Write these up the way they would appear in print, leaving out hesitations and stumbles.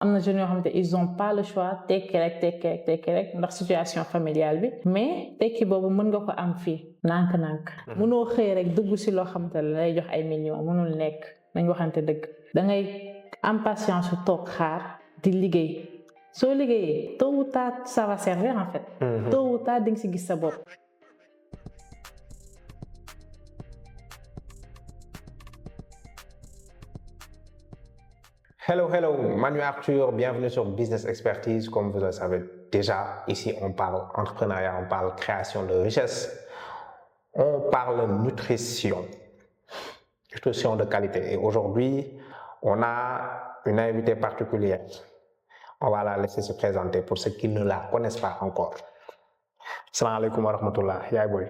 am na jeunes yoo xamante ils ont pas le choix tekki rek ndax situation familiale bi mais tekki boobu mën nga ko am fii nànk-nànk mënoo xëy rek dugg si loo xamante ne lay jox ay millions mënul nekk nañ waxante dëgg da ngay am patience su toog xaar di liggéey soo liggéeyee tôt ou tard ça va servir en fait tôt ou tard di nga si gis sa bopp. Hello, Manu Arthur, bienvenue sur Business Expertise. Comme vous le savez déjà, ici on parle entrepreneuriat, on parle création de richesse, on parle nutrition de qualité. Et aujourd'hui, on a une invitée particulière. On va la laisser se présenter pour ceux qui ne la connaissent pas encore. Salam alaikum wa rahmatullah. Yaay boy.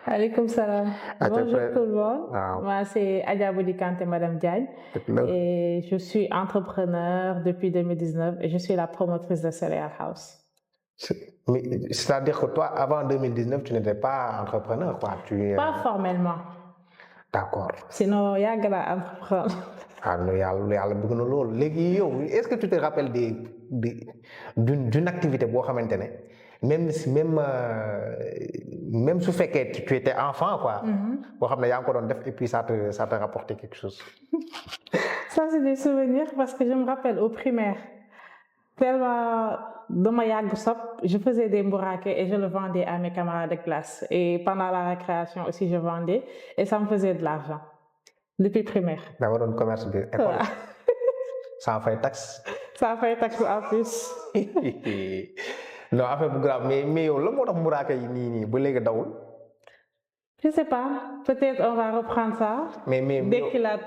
Alaikum salam. Bonjour tout le monde. Moi c'est Adja Kanté, Madame Diagne. Et je suis entrepreneur depuis 2019 et je suis la promotrice de Cereal House. C'est-à-dire que toi, avant 2019, tu n'étais pas entrepreneur, quoi. Pas formellement. D'accord. Sinon, il y a un entrepreneur. Ah non, est-ce que tu te rappelles d'une activité même si tu étais enfant, quoi, et puis ça te rapportait quelque chose? Ça, c'est des souvenirs parce que je me rappelle au primaire, tellement je faisais des mbouraké et je le vendais à mes camarades de classe. Et pendant la récréation aussi, je vendais et ça me faisait de l'argent. Depuis primaire. D'abord, un commerce de école. Ouais. Ça fait taxe. Ça fait taxe en plus. Non, affaire bu grave, mais yow la moo tax muraake yi nii ba léegi dawul? Je sais pas, peut-être on va reprendre ça. Mais dès qu'il a...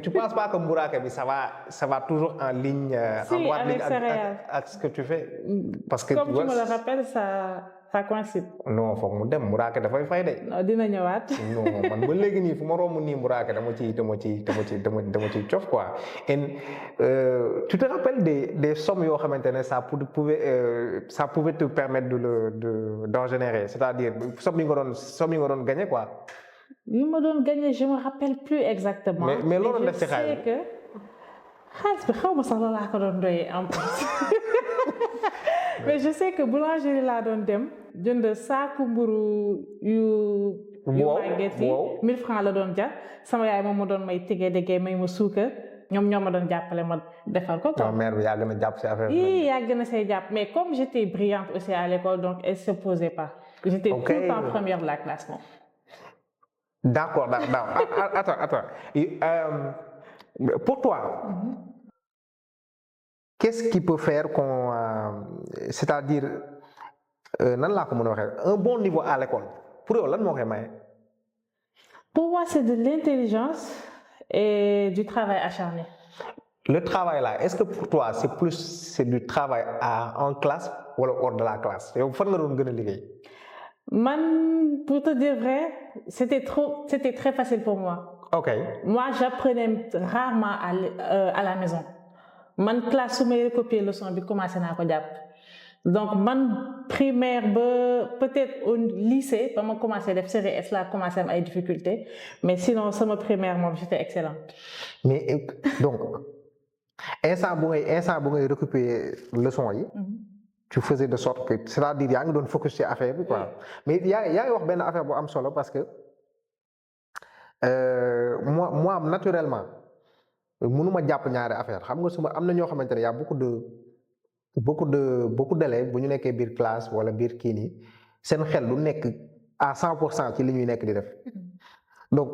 tu penses pas que muraake bi ça va toujours en ligne, si, en droite ligne avec ce que tu fais? Parce que comme tu me le rappelles, ça coïncide. Non, faut mu dem muraake dafay fay de. Non, dina ñëwaat. Non, man ba léegi nii fu ma romb nii muraake dama ciy cof quoi. Et tu te rappelles des sommes yoo xamante ne ça pouvait te permettre d'en générer, c'est-à-dire somme yi nga doon gagner quoi. Yi ma doon gagner, je me rappelle plus exactement. Mais loolu def ci xaalis. Je sais que xaalis bi xaw ma sax la laa ko doon doyee en plus. Mais je sais que boulangerie laa doon dem jënd saaku mburu yu màgget yi 1000 francs la doon jar sama yaay moom ma doon may tigee may ma suukar ñoom ma doon jàppale ma defal ko. non mère bi yàgg na jàpp ci affaire bi. yàgg na say jàpp mais comme j'étais brillante aussi à l'école donc elle se posait pas. J'étais tout le temps première de la classe moom. D'accord. Attends. Pour toi. Qu'est-ce qui peut faire c'est-à-dire un bon niveau à l'école pour yow lan moo koy maye? Pour moi c'est de l'intelligence et du travail acharné. Le travail là, est-ce que pour toi c'est du travail en classe ou hors de la classe? Yow fan nga doon gën a liggéey? Man, pour te dire vrai, c'était très facile pour moi. Ok. Moi j'apprenais rarement à la maison. Man classe su may recopier leçon bi commencé naa ko jàpp donc man primaire ba peut-être au lycée ba ma commencé def série S laa commencé am ay difficultés mais sinon sama primaire moom j'étais excellente. Mais donc instant bu ngay recopier leçon yi. Tu faisais de sorte que c'est-à-dire yaa ngi doon focus ci affaire bi quoi. Mais yaa ngi wax benn affaire bu am solo parce que moi naturellement. mënuma jàpp ñaari affaire xam nga am na ñoo xamante ne y a beaucoup d'élèves bu ñu nekkee biir classe wala biir kii nii seen xel du nekk à 100% ci li ñuy nekk di def donc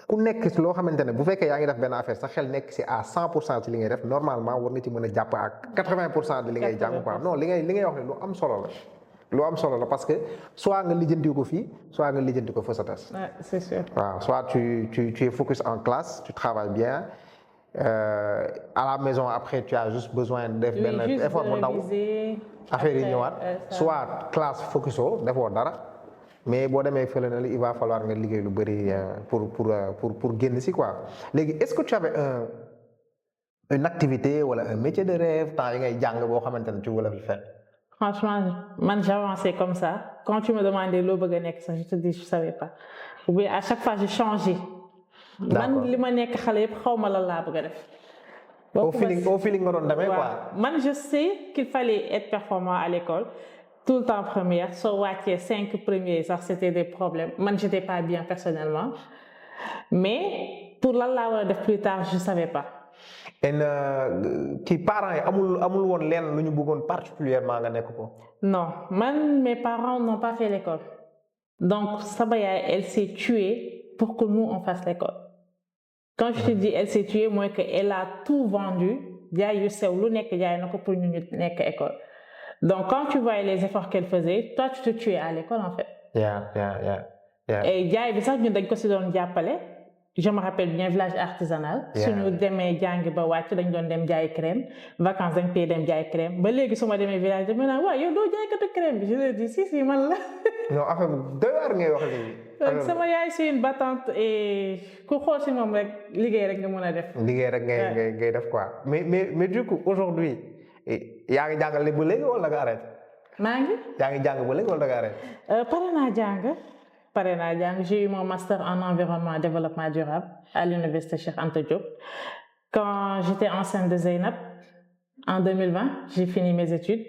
ku nekk loo xamante ne bu fekkee yaa ngi def benn affaire sa xel nekk si à 100% ci li ngay def normalement war nga ci mën a jàpp ak 80% de li ngay jàng quoi non li ngay wax ne lu am solo la parce que soit nga lijjanti ko fii soit nga lijjanti ko fa sa tas. Ouais, c'est sûr. Waaw soit tu es focus en classe, tu travailles bien. À la maison après tu as juste besoin de def benn effort bu ndaw affaire yi ñëwaat soit classe focuso defoo dara mais boo demee fële na il va falloir nga liggéey lu bëri pour génn si quoi. Léegi est-ce que tu avais une activité wala un métier de rêve temps yi ngay jàng boo xamante ne tu voulais le faire? Franchement, man j'avançais comme ça. Quand tu me demandais loo bëgg a nekk sax je te dis je savais pas. Ou bien à chaque fois je changeais. Man li ma nekk xale yëpp xaw ma lan laa bëgg a def. Au feeling nga doon demee quoi. Man je sais qu'il fallait être performant à l'école. Tout le temps première, soit wàccee 5 premiers, ça c'était des problèmes. Man j'étais pas bien personnellement. Mais pour lan laa war a def plus tard, je savais pas. Et kii parents yi amul woon lenn lu ñu bëggoon particulièrement nga nekk ko. Non, mes parents n'ont pas fait l'école. Donc sama yaay elle s'est tuée pour que nous on fasse l'école. Quand je te dis elle s'est tuée, mooy que elle a tout vendu jaay yu sew lu nekk jaay na ko pour ñu nekk école. Donc quand tu voyais les efforts qu'elle faisait, toi tu te tuais à l'école en fait. Et jaay bi sax ñun dañ ko si doon jàppale. Je me rappelle bien village artisanal. suñu demee jàng ba wàcc dañ doon dem jaay crème vacances dañ koy dem jaay crème ba léegi su ma demee village dama naan waaw yow doo jaaykatu crème bi je leur dis si man la. non affaire bi doy waar ngay wax léegi. donc sama yaay c'est une battante et ku xool si moom rek liggéey rek nga mën a def. liggéey rek ngay def quoi mais du coup aujourd'hui yaa ngi jàngale ba léegi wala nga arrêté. maa ngi. yaa ngi jàng ba léegi wala nga arrêté. pare naa jàng. J'ai eu mon master en environnement et développement durable à l'université Cheikh Anta Diop. Quand j'étais enceinte de Zeynab en 2020, j'ai fini mes études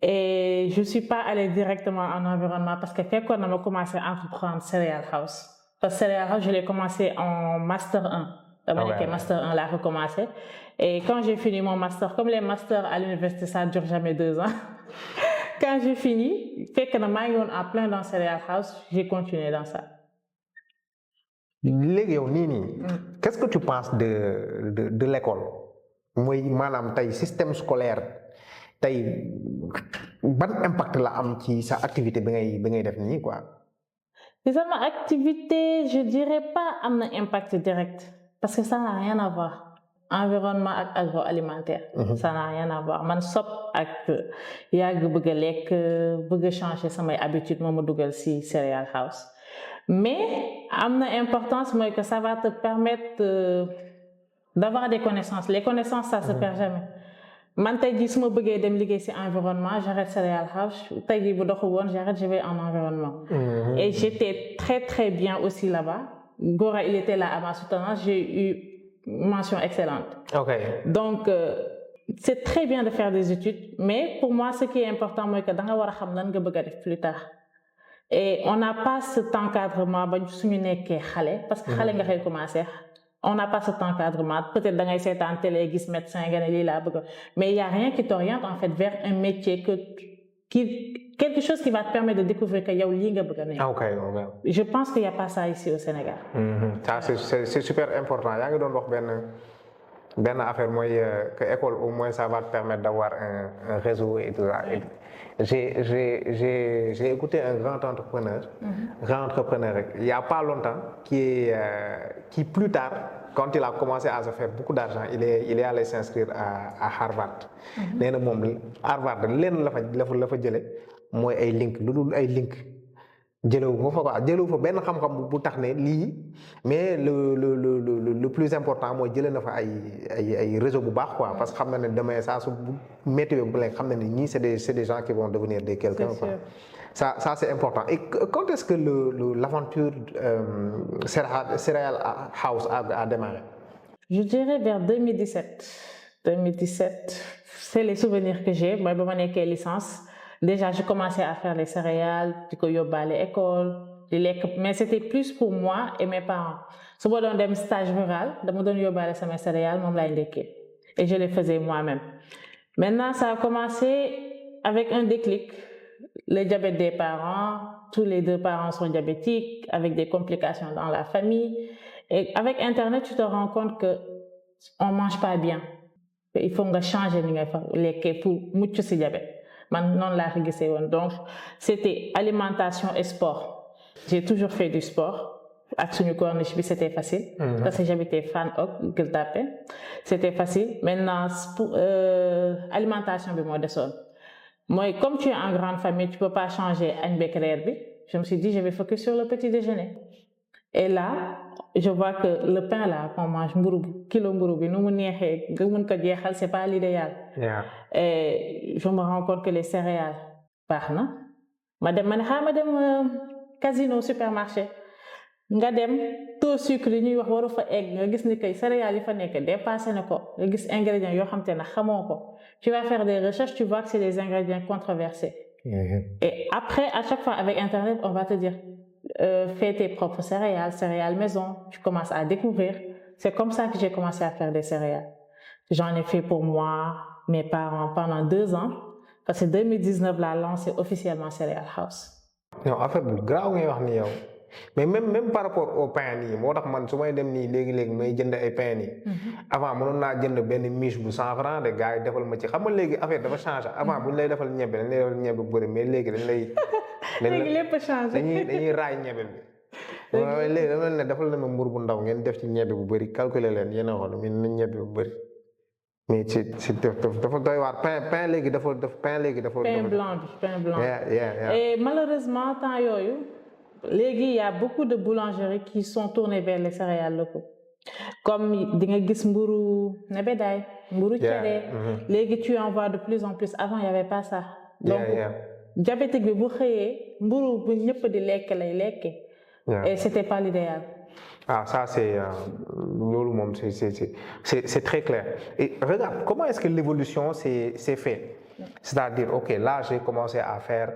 et je suis pas allée directement en environnement parce que fekkoon na ma commencé à entreprendre Cereal House. Parce que Cereal House je l'ai commencé en master 1. dama nekkee master 1 laa ko commencé et quand j'ai fini mon master comme les masters à l'université ça dure jamais 2 ans. Quand j'ai fini, fekk na maa ngi woon en plein dans Cereal House, j'ai continué dans ça. léegi yow nii qu'est-ce que tu penses de l'école mooy maanaam tey système scolaire tey ban impact la am ci sa activité bi ngay def nii quoi. ci sama activité je dirais pas am na impact direct parce que ça n'a rien à voir. Environnement ak agroalimentaire. Ça n'a rien à voir man sopp ak yàgg bëgg a lekk bëgg a changer samay habitudes moo ma dugal ci Cereal House mais am na importance mooy que ça va te permettre d'avoir des connaissances les connaissances ça se perd jamais man tey jii su ma bëggee dem liggéey ci environnement j'arrête Cereal House tey jii bu doxul woon j'arrête je vais en environnement. Et j'étais très très bien aussi là-bas Gora il était là à ma soutenance j'ai eu mention excellente. Donc c'est très bien de faire des études mais pour moi ce qui est important mooy que da nga war a xam lan nga bëgg a def plus tard et on n'a pas cet encadrement ba suñu nekkee xale parce que xale nga koy commencer on n'a pas cet encadrement peut-être da ngay seetaan télé gis médecin nga ne lii laa bëgg mais il y a rien qui t'oriente en fait vers un métier quelque chose qui va te permettre de découvrir que yow lii nga bëgg a nekk. Je pense qu'il y a pas ça ici au Sénégal. Ça c'est super important yaa ngi doon wax benn affaire mooy que école au moins ça va te permettre d'avoir un réseau et tout ça. J'ai écouté un grand entrepreneur il y a pas longtemps qui plus tard quand il a commencé à se faire beaucoup d'argent il est allé s'inscrire à Harvard. nee na moom Harvard lenn la fa jële mooy ay link lu dul ay link jëlewu fa quoi jëlewu fa benn xam-xam bu tax ne lii mais le plus important mooy jëlee na fa ay réseau bu baax quoi parce que xam na ne demain saa su météo bu leen xam na ne ñii c'est des gens qui vont devenir des quelqu'un quoi. Ça c'est important. Et quand est-ce que l'aventure Cereal House a démarré? Je dirais vers 2017. 2017, c'est les souvenirs que j'ai. Moi, ba ma nekkee licence, déjà je commençais à faire les céréales, di ko yóbbaale école, di lekk, mais c'était plus pour moi et mes parents. Su ma doon dem stage rural, dama doon yóbbaale sama céréales, moom laay ndekkee. Et je les faisais moi-même. Maintenant, ça a commencé avec un déclic. Le diabète des parents, tous les 2 parents sont diabétiques, avec des complications dans la famille. Et avec Internet, tu te rends compte que on mange pas bien. Il faut nga changer ni ngay lekkee pour mucc ci diabète. Man noonu laa ko gisee woon. Donc, c'était alimentation et sport. J'ai toujours fait du sport. Ak suñu corniche bi c'était facile. Parce que j'habitais Fann Hock, Gueule Tapée. C'était facile. Maintenant, alimentation bi moo desoon. Moi, comme tu es en grande famille, tu peux pas changer añ beeg reer bi. Je me suis dit, je vais focus sur le petit déjeuner. Et là, je vois que le pain là qu'on mange, kilo mburu bi nu mu neexee nga mën ko jeexal, c'est pas l'idéal. Et je me rends compte que les céréales baax na. Ma dem Casino supermarché. nga dem taux sucre yi ñuy wax waru fa egg nga gis ni kay céréales yi fa nekk dépassé na ko nga gis ingrédients yoo xam te ne xamoo ko tu vas faire des recherches tu vois que c'est des ingrédients controversés. Et après à chaque fois avec internet on va te dire fais tes propres céréales maison tu commences à découvrir. C'est comme ça que j'ai commencé à faire des céréales. J'en ai fait pour moi, mes parents pendant 2 ans parce que 2019 laa lancé officiellement Cereal House. non affaire bu graaw ngay wax ni yow mais même par rapport au pain nii moo tax man su may dem nii léegi may jënd ay pain nii. avant mënoon naa jënd benn miche bu 100 francs de gars yi defal ma ci xam nga léegi affaire dafa changé avant bu ñu lay defal ñebe dañ lay defal ñebe bu bëri mais léegi dañ lay. léegi lépp changé dañuy raay ñebe bi. léegi dama leen ne defal na ma mbur bu ndaw ngeen def ci ñebe bu bëri calculer leen yéen a xool min nañ ñebe bu bëri mais ci dafa doy waar pain léegi dafa pain blanc. Et malheureusement temps yooyu léegi il y a beaucoup de boulangeries qui sont tournées vers les céréales locaux comme di nga gis mburu nebedaay mburu cere léegi tu en vois de plus en plus avant il y avait pas ça donc diabétique bi bu xëyee mburu bu ñëpp di lekk lay lekke et c'était pas l'idéal. Ah ça c'est loolu moom c'est très clair et regarde comment est-ce que l'évolution s'est fait c'est-à-dire ok là j'ai commencé à faire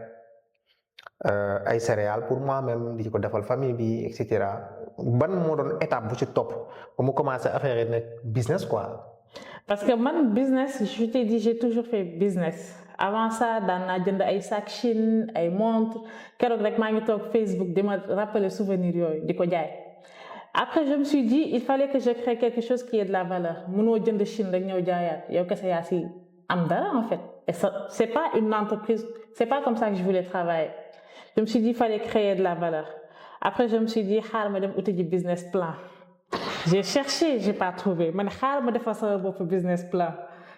ay céréales pour moi-même di ko defal famille bi et cetera ban moo doon étape bu ci topp ba mu commencé à faire nag business quoi. parce que man business je t'ai dit j'ai toujours fait business avant ça daan naa jënd ay sac Chine ay montres keroog rek maa ngi toog Facebook di ma rappeler souvenir yooyu di ko jaay. Après je me suis dit il fallait que je crée quelque chose qui ait de la valeur mënoo jënd Chine rek ñëw jaayaat yow kese yaa si am dara en fait et ça c'est pas une entreprise c'est pas comme ça que je voulais travailler. Je me suis dit il fallait créer de la valeur. Après je me suis dit xaar ma dem uti ji business plan. J'ai cherché, j'ai pas trouvé. Man xaar ma defar sama bopp business plan.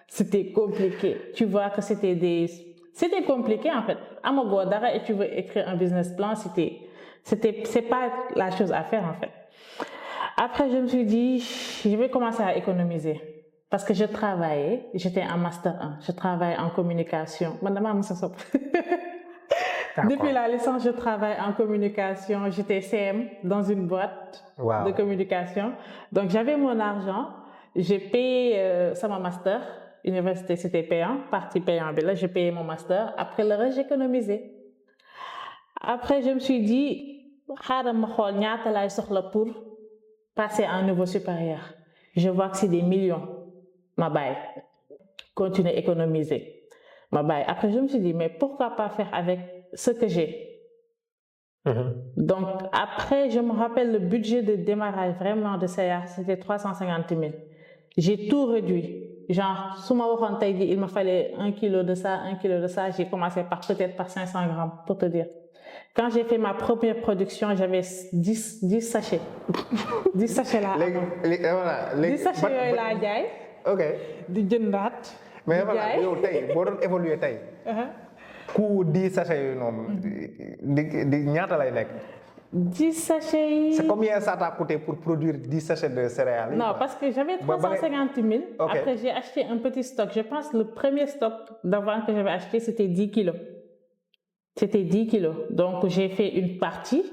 C'était compliqué. Tu vois que c'était compliqué en fait. Amagoo dara et tu veux écrire un business plan, c'est pas la chose à faire en fait. Après je me suis dit je vais commencer à économiser parce que je travaillais, j'étais en master 1, je travaille en communication. Man dama am sa sopp. Depuis la licence, je travaille en communication. J'étais CM dans une boîte de communication. Donc, j'avais mon argent. J'ai payé sama master. Université, c'était payant. Partie payant. Là, j'ai payé mon master. Après le reste, j'ai économisé. Après, je me suis dit, xaaral ma xool ñaata laay soxla pour passer à un niveau supérieur. Je vois que c'est des millions. Ma bàyyi. Continuer à économiser. Ma bàyyi. Après, je me suis dit, mais pourquoi pas faire avec ce que j'ai. Donc après je me rappelle le budget de démarrage vraiment de CA c'était 350 000. J'ai tout réduit. Genre su ma waxoon tey jii il me fallait 1 kilo de ça, 1 kilo de ça, j'ai commencé peut-être par 500 grammes pour te dire. Quand j'ai fait ma première production, j'avais 10 sachets. 10 sachets là. 10 sachets yooyu laa jaay. OK. di jëndaat. mais voilà yow tey boo doon évoluer tey. coût 10 sachets yooyu noonu di ñaata lay nekk. 10 sachets yi. C'est combien ça t'a coûté pour produire 10 sachets de céréales? Non, parce que j'avais 350 000. Okay. Après, j'ai acheté un petit stock. Je pense que le premier stock d'avant que j'avais acheté, c'était 10 kilos. C'était 10 kilos. Donc, j'ai fait une partie.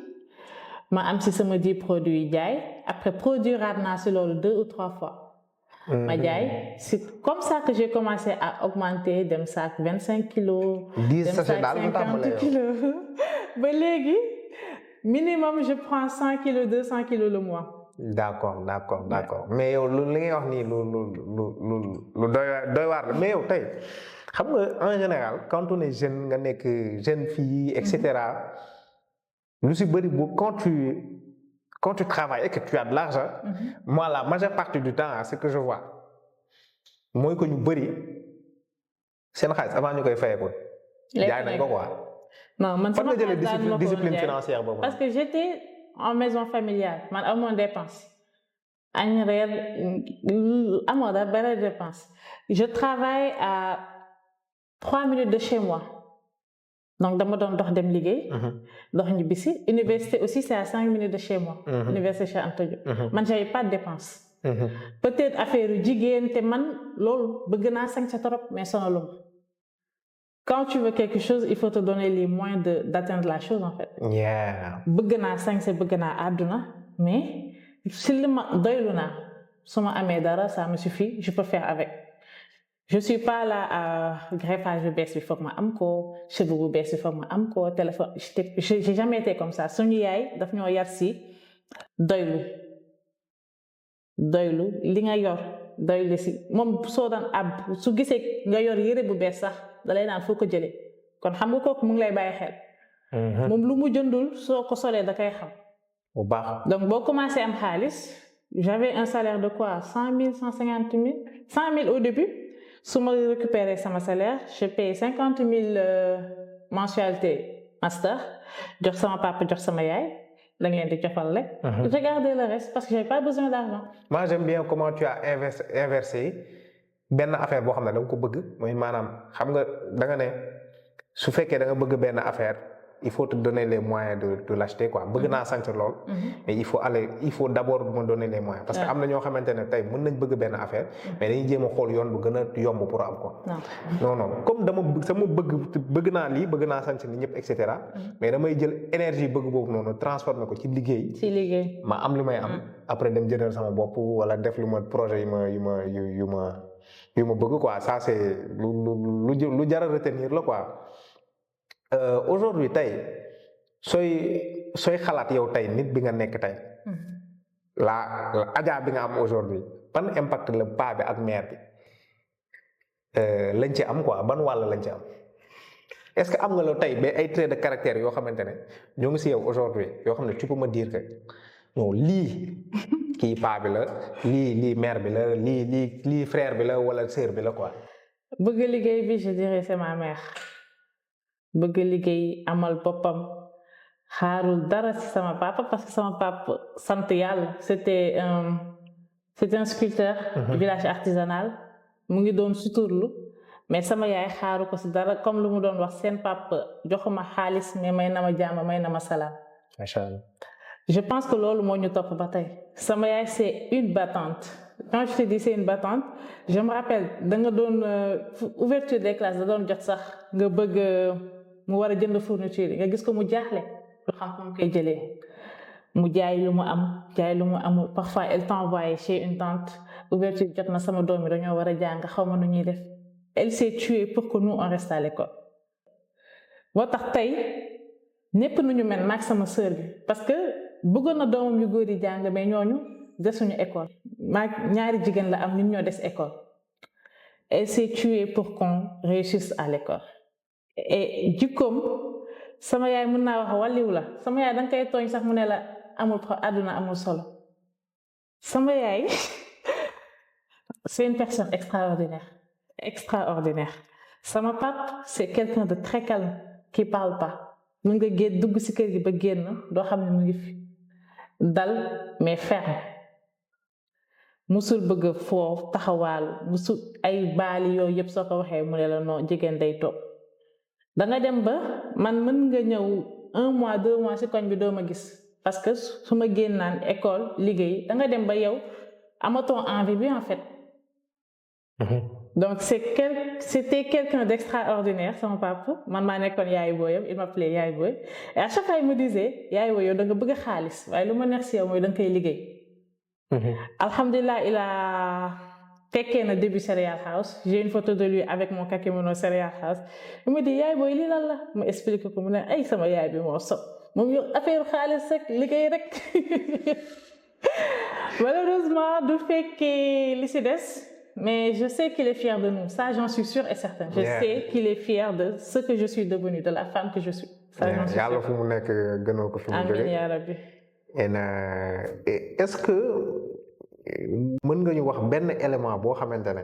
Ma am si sama 10 produits jaay. Après, produire naa si loolu 2 ou 3 fois. Ma jaay. C'est comme ça que j'ai commencé à augmenter dem sac 25 kilos. 10 dem sachets sac 50 kilos. Ba léegi. Minimum, je prends 100 kilos, 200 kilos le mois. D'accord. Mais yow li ngay wax nii lu doy waar mais yow tey xam nga en général quand on est jeune nga nekk jeune fille et cetera lu si bëri bu quand tu travailles et que tu as de l'argent moi la majeure partie du temps ce que je vois mooy que ñu bëri seen xaalis avant ñu koy fayeeku jaay nañ ko quoi. Non, man fan nga jëlee discipline financière boobu. Parce que j'étais en maison familiale man amoon dépense añ reer amoon daal benn dépense je travaille à 3 minutes de chez moi donc dama doon dox dem liggéey. dox ñibbisi université aussi c'est à 5 minutes de chez moi. Université Cheikh Anta Diop. Man j'avais pas de dépense. Peut-être affaire yu jigéen te man loolu bëgg naa sañ sa trop mais sonaluma. Quand tu veux quelque chose, il faut te donner les moyens d'atteindre la chose en fait. Yeah. Bëgg naa sañse bëgg naa àdduna mais si li ma doylu naa su ma amee dara ça me suffit je peux faire avec je suis pas là à greffage bu bees bi foog ma am ko cheveux bu bees bi foog ma am ko téléphone j'ai jamais été comme ça suñu yaay daf ñoo yar si doylu li nga yor doylu si moom soo daan ab su gisee nga yor yére bu bees sax da lay naan foo ko jëlee kon xam nga kooku mu ngi lay bàyyi xel moom lu mu jëndul soo ko solee da koy xam bu baax donc boo commencé am xaalis j'avais un salaire de quoi 100 000 150 000 100 000 au début su ma récupéré sama salaire je paye 50 000 mensualité master jox sama papa jox sama yaay da ngeen di cofal rek. Je gardais le reste parce que j'avais pas besoin d'argent. Moi j'aime bien comment tu as inversé benn affaire boo xam ne da nga ko bëgg mooy maanaam xam nga da nga ne su fekkee da nga bëgg benn affaire il faut te donner les moyens de l'acheter quoi bëgg naa sant lool. mais il faut d'abord me donner les moyens. parce que am na ñoo xamante ne tey mën nañ bëgg benn affaire mais dañuy jéem a xool yoon bu gën a yomb pour am ko. non comme sama bëgg naa lii bëgg naa sant ni ñëpp et cetera. mais damay jël énergie bëgg boobu noonu transformer ko ci liggéey. ma am li may am. après dem jëndal sama bopp wala def lu ma projet yu ma bëgg quoi ça c'est lu jar a retenir la quoi. Aujourd'hui tey sooy xalaat yow tey nit bi nga nekk tey la Adja bi nga am aujourd'hui ban impact la paa bi ak mère bi lañ ci am quoi ban wàll lañ ci am est-ce que am nga la tey ba ay traits de caractère yoo xamante ne ñoo ngi si yow aujourd'hui yoo xam ne tu peux me dire que non lii kii paa bi la lii mère bi la lii frère bi la wala sœur bi la quoi. bëgg liggéey bi je dirais c'est ma mère. bëgg liggéey amal boppam xaarul dara ci sama papa parce que sama papa sant yàlla c'était un sculpteur village artisanal mu ngi doon suturlu mais sama yaay xaaru ko ci dara comme lu mu doon wax seen papa joxuma xaalis mais may na ma jàmm may na ma salaam. Macha Allah. Je pense que loolu moo ñu topp ba tey sama yaay c'est une battante quand je te dis c'est une battante je me rappelle da nga doon ouverture des classes da doon jot sax nga bëgg mu war a jënd fourniture nga gis ko mu jaaxle lu xam ko mu koy jëlee mu jaay lu mu am jaay lu mu amul parfois elle t'envoie chez une tante ouverture jot na sama doom yi dañoo war a jàng xaw ma nu ñuy def elle s'est tuée pour que nous on reste à l'école moo tax tey ñépp nu ñu mel maag sama sœur bi parce que bëggoon na doomam yu góor yi jàng mais ñooñu desuñu école maag ñaari jigéen la am ñun ñoo des école elle s'est tuée pour qu'on réussisse à l'école et jikkoom sama yaay mën naa wax wàlliw la sama yaay danga koy tooñ sax mu ne la amul àdduna amul solo sama yaay c'est une personne extraordinaire sama pap c'est quelqu'un de très calme qui parle pas mën nga génn dugg ci kër gi ba génn doo xam ne mu ngi fi dal mais ferme musul bëgg foo taxawaalu musul ay baali yooyu yëpp soo ko waxee mu ne la non jigéen day toog danga dem ba man mën nga ñëw 1 mois 2 mois ci koñ bi doo ma gis parce que su ma génnaan école liggéey danga dem ba yow amatoo envie bi en fait. Donc c'était quelqu'un d'extraordinaire sama papa man maa nekkoon yaay booyam il m'appelait yaay booy et à chaque fois il me disait yaay booy yow da nga bëgg xaalis waaye lu ma neex ci yow mooy da nga koy liggéey. Alhamdulillah il a fekkee na début Cereal House j'ai une photo de lui avec mon kakemono Cereal House il me dit yaay booy lii lan la ma expliqué ko mu ne ay sama yaay bi moo sob moom yow affaire xaalis rek liggéey rek malheureusement du fekkee li ci des. Mais je sais qu'il est fier de nous. Ça, j'en suis sûre et certaine. Je sais qu'il est fier de ce que je suis devenue, de la femme que je suis. Ça, j'en suis sûre. Amiin yaa Rabbi. Est-ce que mën nga ñu wax benn élément boo xamante ne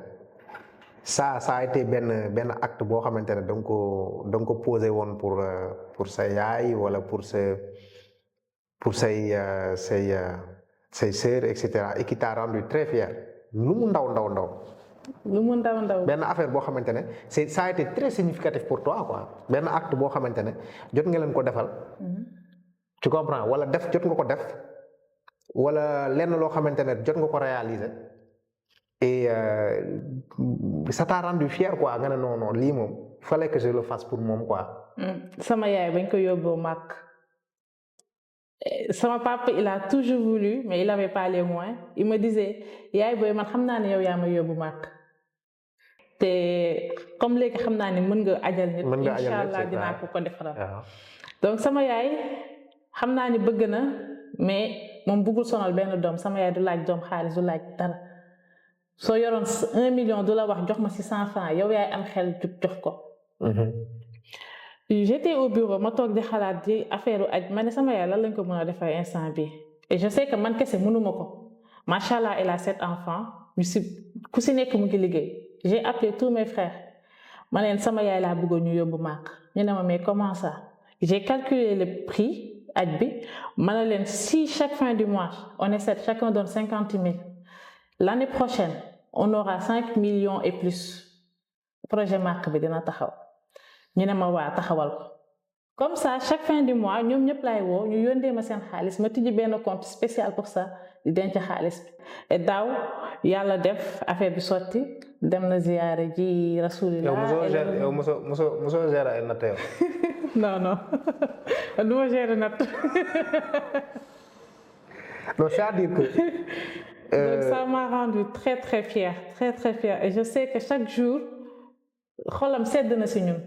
ça a été benn acte boo xamante ne da nga ko posé woon pour sa yaay wala pour say sœurs et cetera et qui t'a rendu très fier. lu mu ndaw benn affaire boo xamante ne ça a été très significatif pour toi quoi benn acte boo xamante ne jot nga leen ko defal tu comprends wala jot nga ko def wala lenn loo xamante ne jot nga ko réaliser et ça t'a rendu fier quoi nga ne non lii moom il fallait que je le fasse pour moom quoi. sama yaay bañ ko yóbboo màkk Sama papa il a toujours voulu mais il avait pas les moyens il me disait yaay boy man xam naa ne yow yaa ma yóbbu màkk te comme léegi xam naa ne mën nga ajal nit inchallah dinaa ko defaral donc sama yaay xam naa ni bëgg na mais moom bëggul sonal benn doom sama yaay du laaj doom xaalis du laaj dara soo yoroon 1 million du la wax jox ma 600 francs yow yaay am xel jox ko j'étais au bureau ma toog di xalaat di affaire aj ma ne sama yaay lan lañ ko mën a defar instant bi et je sais que man kese mënuma ko machallah elle a 7 enfants ñu si ku si nekk mu ngi liggéey j'ai appelé tous mes frères ma leen sama yaay laa bëggoon ñu yóbbu màkk ñu ne ma mais comment ça j'ai calculé le prix aj bi ma ne leen si chaque fin du mois on est 7 chacun donne 50 000 l'année prochaine on aura 5 millions et plus projet màkk bi dina taxaw ñu ne ma waa taxawal ko comme ça chaque fin du mois ñoom ñëpp laay woo ñu yóndee ma seen xaalis ma tijji benn compte spécial pour ça di denc xaalis bi et daaw yàlla def affaire bi sotti dem na ziyaare ji rasulillah yow mosoo gérer ay natt yow non du ma gérer natt non c'est-à-dire que donc ça m'a rendu très très fière et je sais que chaque jour xolam sedd na si ñun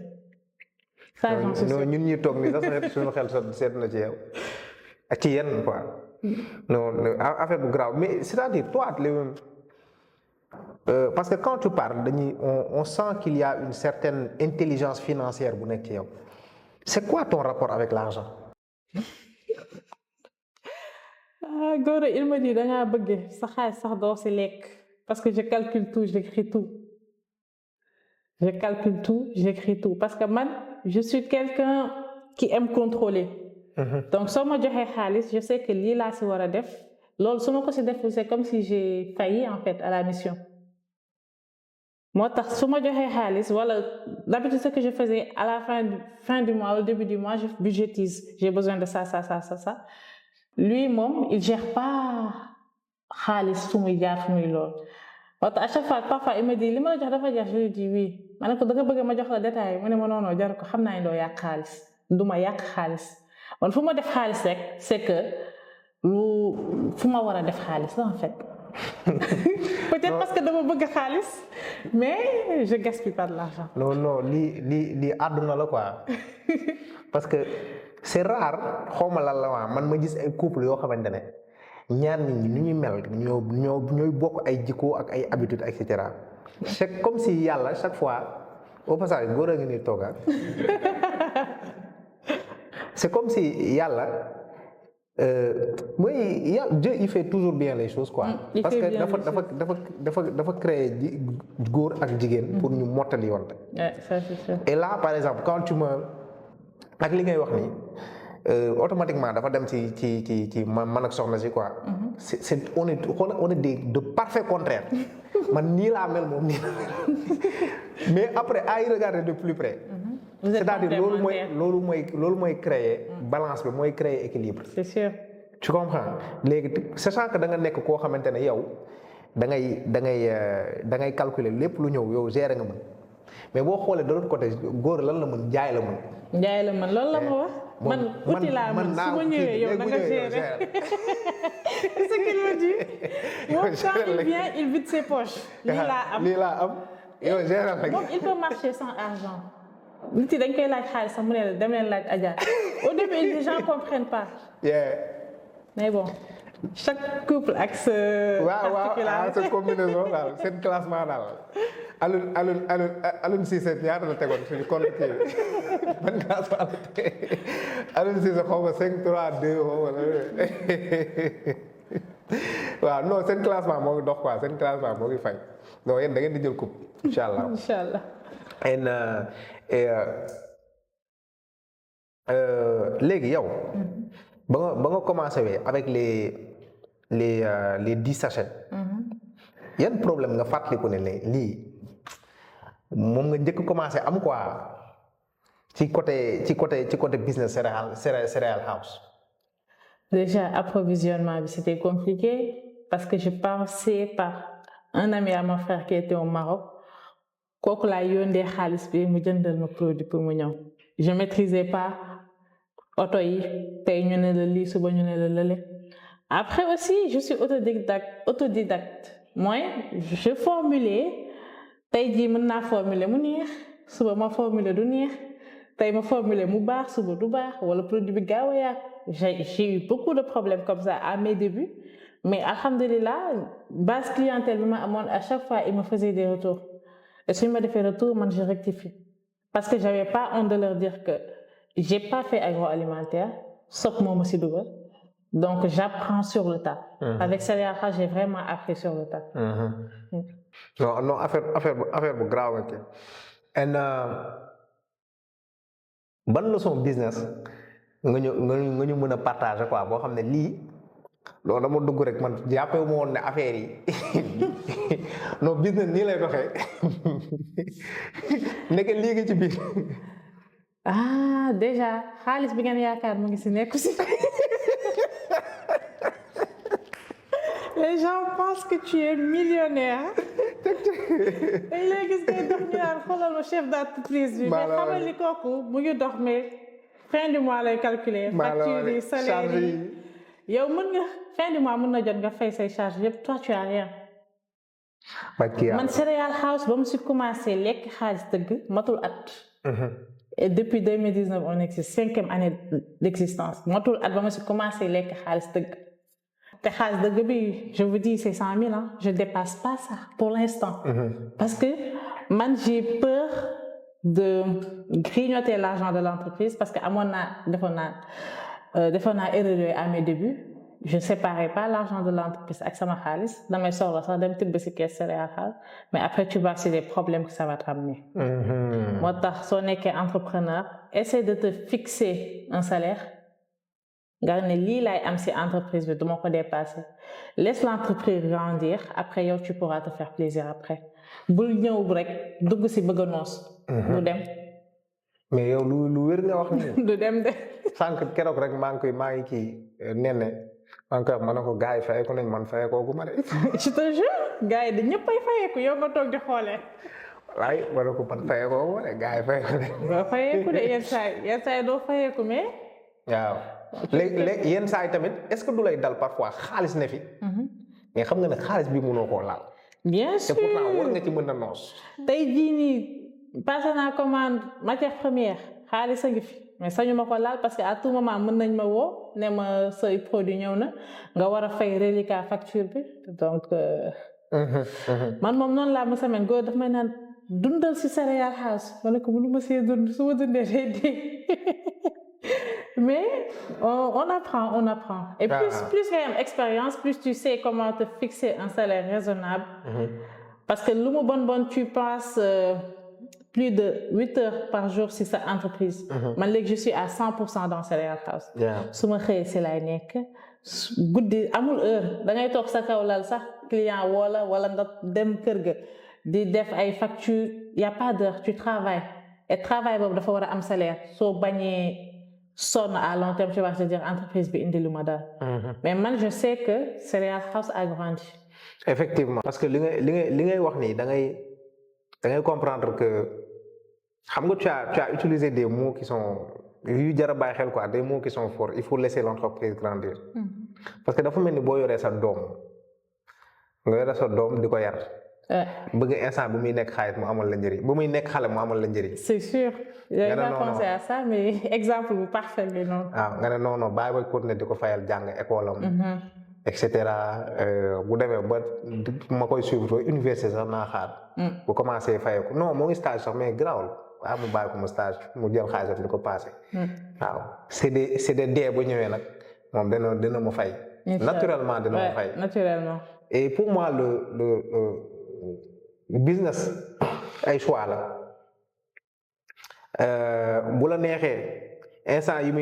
non ñun ñi toog nii sax suñu xel sedd na ci yow ak ci yenn quoi non affaire bu grave mais c'est-à-dire toi parce que quand tu parles on sent qu'il y a une certaine intelligence financière bu nekk ci yow c'est quoi ton rapport avec l'argent Gora il me dit dangaa bëgg sa xaalis sax doo si lekk parce que je calcule tout j'écris tout parce que man je suis quelqu'un qui aime contrôler donc soo ma joxee xaalis je sais que lii laa si war a def loolu su ma ko si def c'est comme si j'ai failli en fait à la mission moo tax su ma joxee xaalis wala d'habitude ce que je faisais à la fin du mois au début du mois je budgétise j'ai besoin de ça lui moom il gère pas xaalis fu muy jaar fu muy lool moo tax à chaque fois parfois il me dit li ma la jox dafa jar je lui dis oui ma ne ko da nga bëgg ma jox la détail mu ne ma non jar ko xam naa ne doo yàq xaalis du ma yàq xaalis man fu ma def xaalis rek c'est que fu ma war a def xaalis la en fait peut-être parce que dama bëgg xaalis mais je gaspille pas de l'argent non lii àdduna la quoi parce que c'est rare xawma lan la waa man ma gis ay couple yoo xamante ne ñaar nit ñi ni ñuy mel ñooy bokk ay jikko ak ay habitudes et cetera c'est comme si yàlla chaque fois au passage góor a ngi ni toogaat c'est comme si yàlla Dieu il fait toujours bien les choses quoi parce que dafa créer góor ak jigéen pour ñu mottali yoon et là par exemple quand tu me ak li ngay wax nii automatiquement dafa dem ci man ak soxna si quoi c'est on est de parfait contraire man nii laa mel moom nii mais après à y regarder de plus près c'est-à-dire loolu mooy créer balance bi mooy créer équilibre c'est sûr tu comprends léegi sachant que da nga nekk koo xamante ne yow da ngay calculer lépp lu ñëw yow gérer nga mën mais boo xoolee de l'autre côté góor lan la mën jaay la mën loolu la ma wax man outil laa mën su ma ñëwee yow da nga gérer ce qu'il me dit moom quand il vient il vide ses poches lii laa am yow gérer rek moom il peut marcher sans argent nit yi dañ koy laaj xaalis sax mu ne la dem leen laaj Adja au début les gens comprennent pas mais bon chaque couple ak sa particularité sa combinaison daal seen classement daal Alioune Cissé ñaata la tegoon suñu compte kii ban classement la teg Alioune Cissé xaw ma 5 3 2 xaw ma waaw non seen classement moo ngi dox quoi seen classement moo ngi fay non yéen da ngeen di jël coupe incha allah léegi yow ba nga commencé wee avec les 10 sachets yan problème nga fàttaliku ne lii moom nga njëkk commencé am quoi ci côté business céréal house. Déjà approvisionnement bi c'était compliqué parce que je passais par un ami à mon frère qui était au Maroc kooku laa yóndee xaalis bi mu jëndal ma produit pour mu ñëw je maîtrisais pas auto yi tey ñu ne la lii suba ñu ne la lële après aussi je suis autodidacte mooy je formulais tey jii mën naa formuler mu neex suba ma formuler du neex tey ma formuler mu baax suba du baax wala produit bi gaaw a yàqu j'ai eu beaucoup de problèmes comme ça à mes débuts mais alhamdulillah base clientèle bi ma amoon à chaque fois il me faisait des retours et suñu ma defee retour man je rectifie parce que j'avais pas honte de leur dire que j'ai pas fait agroalimentaire sopp moo ma si dugal donc j'apprends sur le tas. Avec Céréales House j'ai vraiment appris sur le tas. non affaire bu graaw nga kii and ban leçon business nga ñu mën a partager quoi boo xam ne lii loolu dama dugg rek man jàppee wu ma woon ne affaire yi non business nii lay doxee nekk lii nga ci biir. ah déjà xaalis bi ngeen yaakaar mu ngi si nekku si. Les gens pensent que tu es millionnaire. dañ lay gis ngay dox ñu naan xoolal ma chef d'entreprise bi. mais xamal ni kooku mu ngi dox mais fin du mois lay calculer. facture yi salaire yi yow mën nga fin du mois mën na jot nga fay say charges yëpp toi tu as rien. man Céréales House ba mu si commencé lekk xaalis dëgg matul at. et depuis 2019 on existe 5e année d'existence matul at ba mu si commencé lekk xaalis dëgg. te xaalis dëgg bi je vous dis c'est 100 000 hein je dépasse pas ça pour l'instant. Parce que man j'ai peur de grignoter l'argent de l'entreprise parce que amoon naa defoon naa erreur yooyu à mes débuts je ne séparais pas l'argent de l'entreprise ak sama xaalis damay soxla sax dem tibb si caisse Céréales House mais après tu vois c'est des problèmes que ça va te ramener. moo tax soo nekkee entrepreneur essaie de te fixer un salaire. nga ne lii laay am ci entreprise bi duma ko dépasser laisse l'entreprise grandir après yow tu pourras te faire plaisir après bul ñëw rek dugg ci bëgg a noos. du dem. mais yow lu wér nga wax ni. du dem de. sànq keroog rek maa ngi kii nenne maa ngi koy wax ma ne ko gars yi fayeeku nañ man fayeekoo gu ma de. je te jure gars yi de ñëppay fayeeku yow nga toog di xoolee. waaye ma ne ko man fayeekoo gu ma de gars yi fayeeku de. doo fayeeku de yenn saa yi doo fayeeku mais. waaw. léegi yenn saa yi tamit est-ce que du lay dal parfois xaalis ne fi. mais xam nga ne xaalis bi mënoo koo laal. bien sûr te pourtant war nga ci mën a noos. tey jii nii passé naa commande matière première xaalis a ngi fi mais sañu ma ko laal parce que à tout moment mën nañ ma woo ne ma say produit ñëw na nga war a fay reliquat facture bi donc. man moom noonu laa ma semaine góor daf may naan dundal ci Céréales House ma ne ko mënu ma see dund su ma dundee day dee. Mais on apprend. Et plus tu as expérience, plus tu sais comment te fixer un salaire raisonnable. Parce que le bon, tu passes plus de 8 heures par jour sur cette entreprise. Maintenant je suis à 100% dans Céréales House. Si je c'est la nek. Goudi amul heure. Da ngay tok sa kaw lal sax client wala nga dem kër ga di def ay factures, il y a pas d'heure, tu travailles. Et travail bobu dafa wara am salaire. So bagné sonne à long terme tu vas te dire entreprise bi indi lu ma daal. mais man je sais que Céréales House a grandi. effectivement parce que li ngay wax nii da ngay comprendre que xam nga tu as utilisé des mots qui sont yu jar a bàyyi xel quoi des mots qui sont forts il faut laisser l'entreprise grandir. parce que dafa mel ni boo yoree sa doom nga yore sa doom di ko yar. bëgg instant bu muy nekk xaalis mu amal la njëriñ bu muy nekk xale mu amal la njëriñ. c'est sûr. j'avais pas pensé à ça mais exemple bu parfait bi noonu. waaw nga ne non bàyyi ba continuer di ko fayal jàng école am. et cetera bu demee ba ma koy suivre université sax naa xaar. bu commencé fayeeku non moo ngi stage sax mais garaawul waaw mu bàyyi ko mu stage mu jël xaalisam di ko passé. waaw c'est des dee bu ñëwee nag moom dina ma fay. naturellement dina ma fay. naturellement. et pour moi le business ay choix la bu la neexee instant yi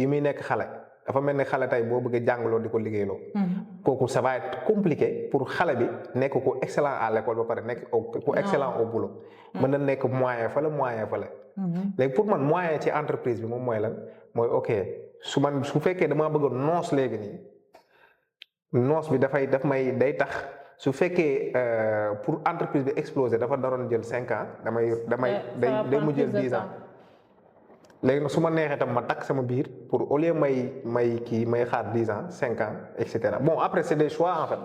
muy nekk xale dafa mel ni xale tey boo bëgg a jàngaloo di ko liggéeyloo. kooku ça va être compliqué pour xale bi nekk ku excellent à l'école ba pare nekk ku excellent au boulot. mën na nekk moyen fële. léegi pour man moyen ci entreprise bi moom mooy lan mooy ok su fekkee damaa bëgg a noos léegi nii noos bi day tax. su fekkee pour entreprise bi exploser dafa daroon jël 5 ans day mu jël 10 ans léegi nag su ma neexee tam ma takk sama biir pour au lieu may xaar 10 ans 5 ans et cetera bon après c'est des choix en fait.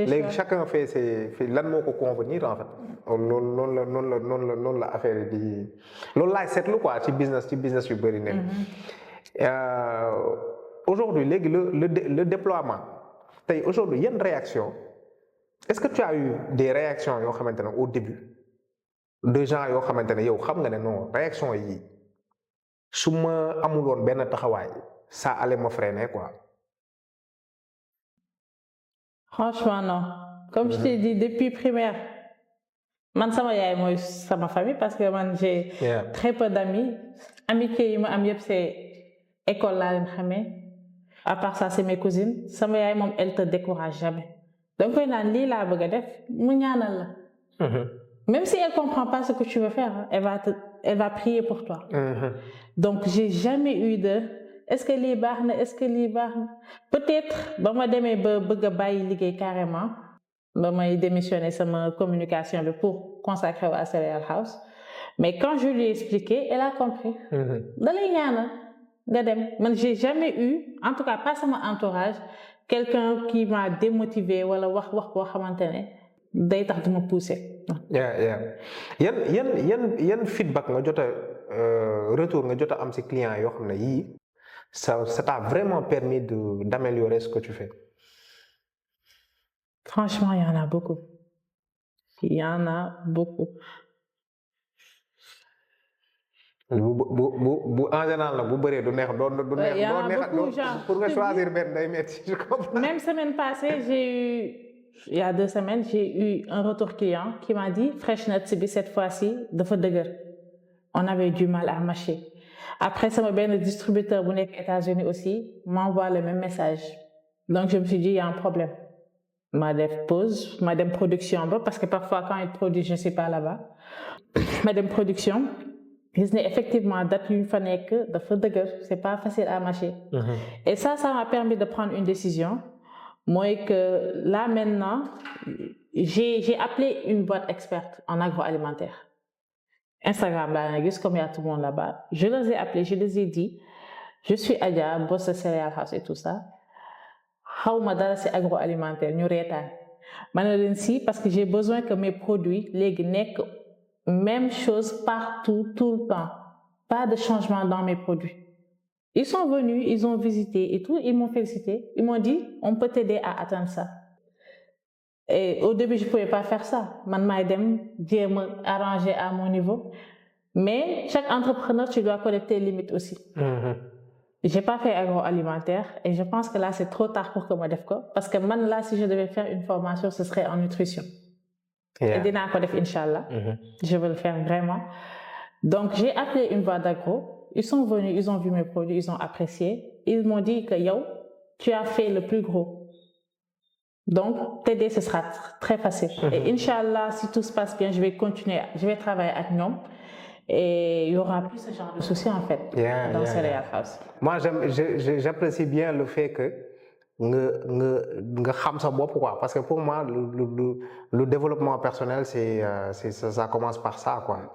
léegi chacun fait ses lan moo ko convenir en fait. noonu la affaire yi di loolu laay seetlu quoi ci business yu bëri nekk. Aujourd'hui léegi le déploiement tey aujourd'hui yan réaction est-ce que tu as eu des réactions yoo xamante ne au début de gens yoo xamante ne yow xam nga ne non réaction yi su ma amul woon benn taxawaay ça allait me freiner quoi. Franchement non comme je t'ai dit depuis primaire man sama yaay mooy sama famille parce que man j'ai très peu d'amis amitié yi ma am yëpp c'est école laa leen xamee à part ça c'est mes cousines sama yaay moom elle te décourage jamais donc koy naan lii laa bëgg a def mu ñaanal la. Même si elle comprend pas ce que tu veux faire, elle va prier pour toi. Donc j'ai jamais eu de est-ce que lii baax na est-ce que lii baax na peut-être ba ma demee ba bëgg a bàyyi liggéey carrément ba may démissionner sama communication bi pour consacrer à Cereal House mais quand je lui ai expliqué elle a compris. da lay ñaanal nga dem man j'ai jamais eu en tout cas pas sama entourage quelqu'un qui m'a démotivé wala wax boo xamante ne day tax du ma pousser. yan feedback nga jot a retour nga jot a am ci client yoo xam ne yii ça t'a vraiment permis d'améliorer ce que tu fais. Franchement il y en a beaucoup. bu en général la bu bëree du neex doo neex pour nga choisir benn day metti je comprends. Même semaine passée il y a 2 semaines j'ai eu un retour client qui m'a dit Fresh Nuts bi cette fois-ci dafa dëgër on avait du mal à mâcher après sama benn distributeur bu nekk États-Unis aussi m'envoie le même message donc je me suis dit il y a un problème ma def pause ma dem production ba parce que parfois quand il produit je ne suis pas là-bas ma dem production gis ne effectivement date yu fa nekk dafa dëgër c'est pas facile à mâcher. Et ça m'a permis de prendre une décision mooy que là maintenant j'ai appelé une boîte experte en agroalimentaire Instagram laa nga gis comme il y a tout le monde là-bas je les ai appelés je les ai dit je suis Adja boss de Cereal House et tout ça xawma dara ci agroalimentaire ñu reetaan ma ne leen si parce que j'ai besoin que mes produits léegi nekk même chose partout tout le temps pas de changement dans mes produits. Ils sont venus, ils ont visité et tout, ils m'ont félicité. Ils m'ont dit, on peut t'aider à atteindre ça. Et au début, je ne pouvais pas faire ça. Man maïdem, Dieu me arranger à mon niveau. Mais chaque entrepreneur, tu dois connaître tes limites aussi. J'ai pas fait agroalimentaire et je pense que là, c'est trop tard pour que moi def ko. Parce que man, là, si je devais faire une formation, ce serait en nutrition. Et dinaa ko def, Inch'Allah. Je veux le faire vraiment. Donc, j'ai appelé une boîte d'agro. Ils sont venus, ils ont vu mes produits, ils ont apprécié. Ils m'ont dit que yo, tu as fait le plus gros. Donc, t'aider, ce sera très facile. Et Inch'Allah, si tout se passe bien, je vais continuer, je vais travailler avec nous. Et il y aura plus ce genre de soucis en fait dans Cereal House. Moi, j'apprécie bien le fait que nga xam sa bopp quoi parce que pour moi le développement personnel ça commence par ça quoi.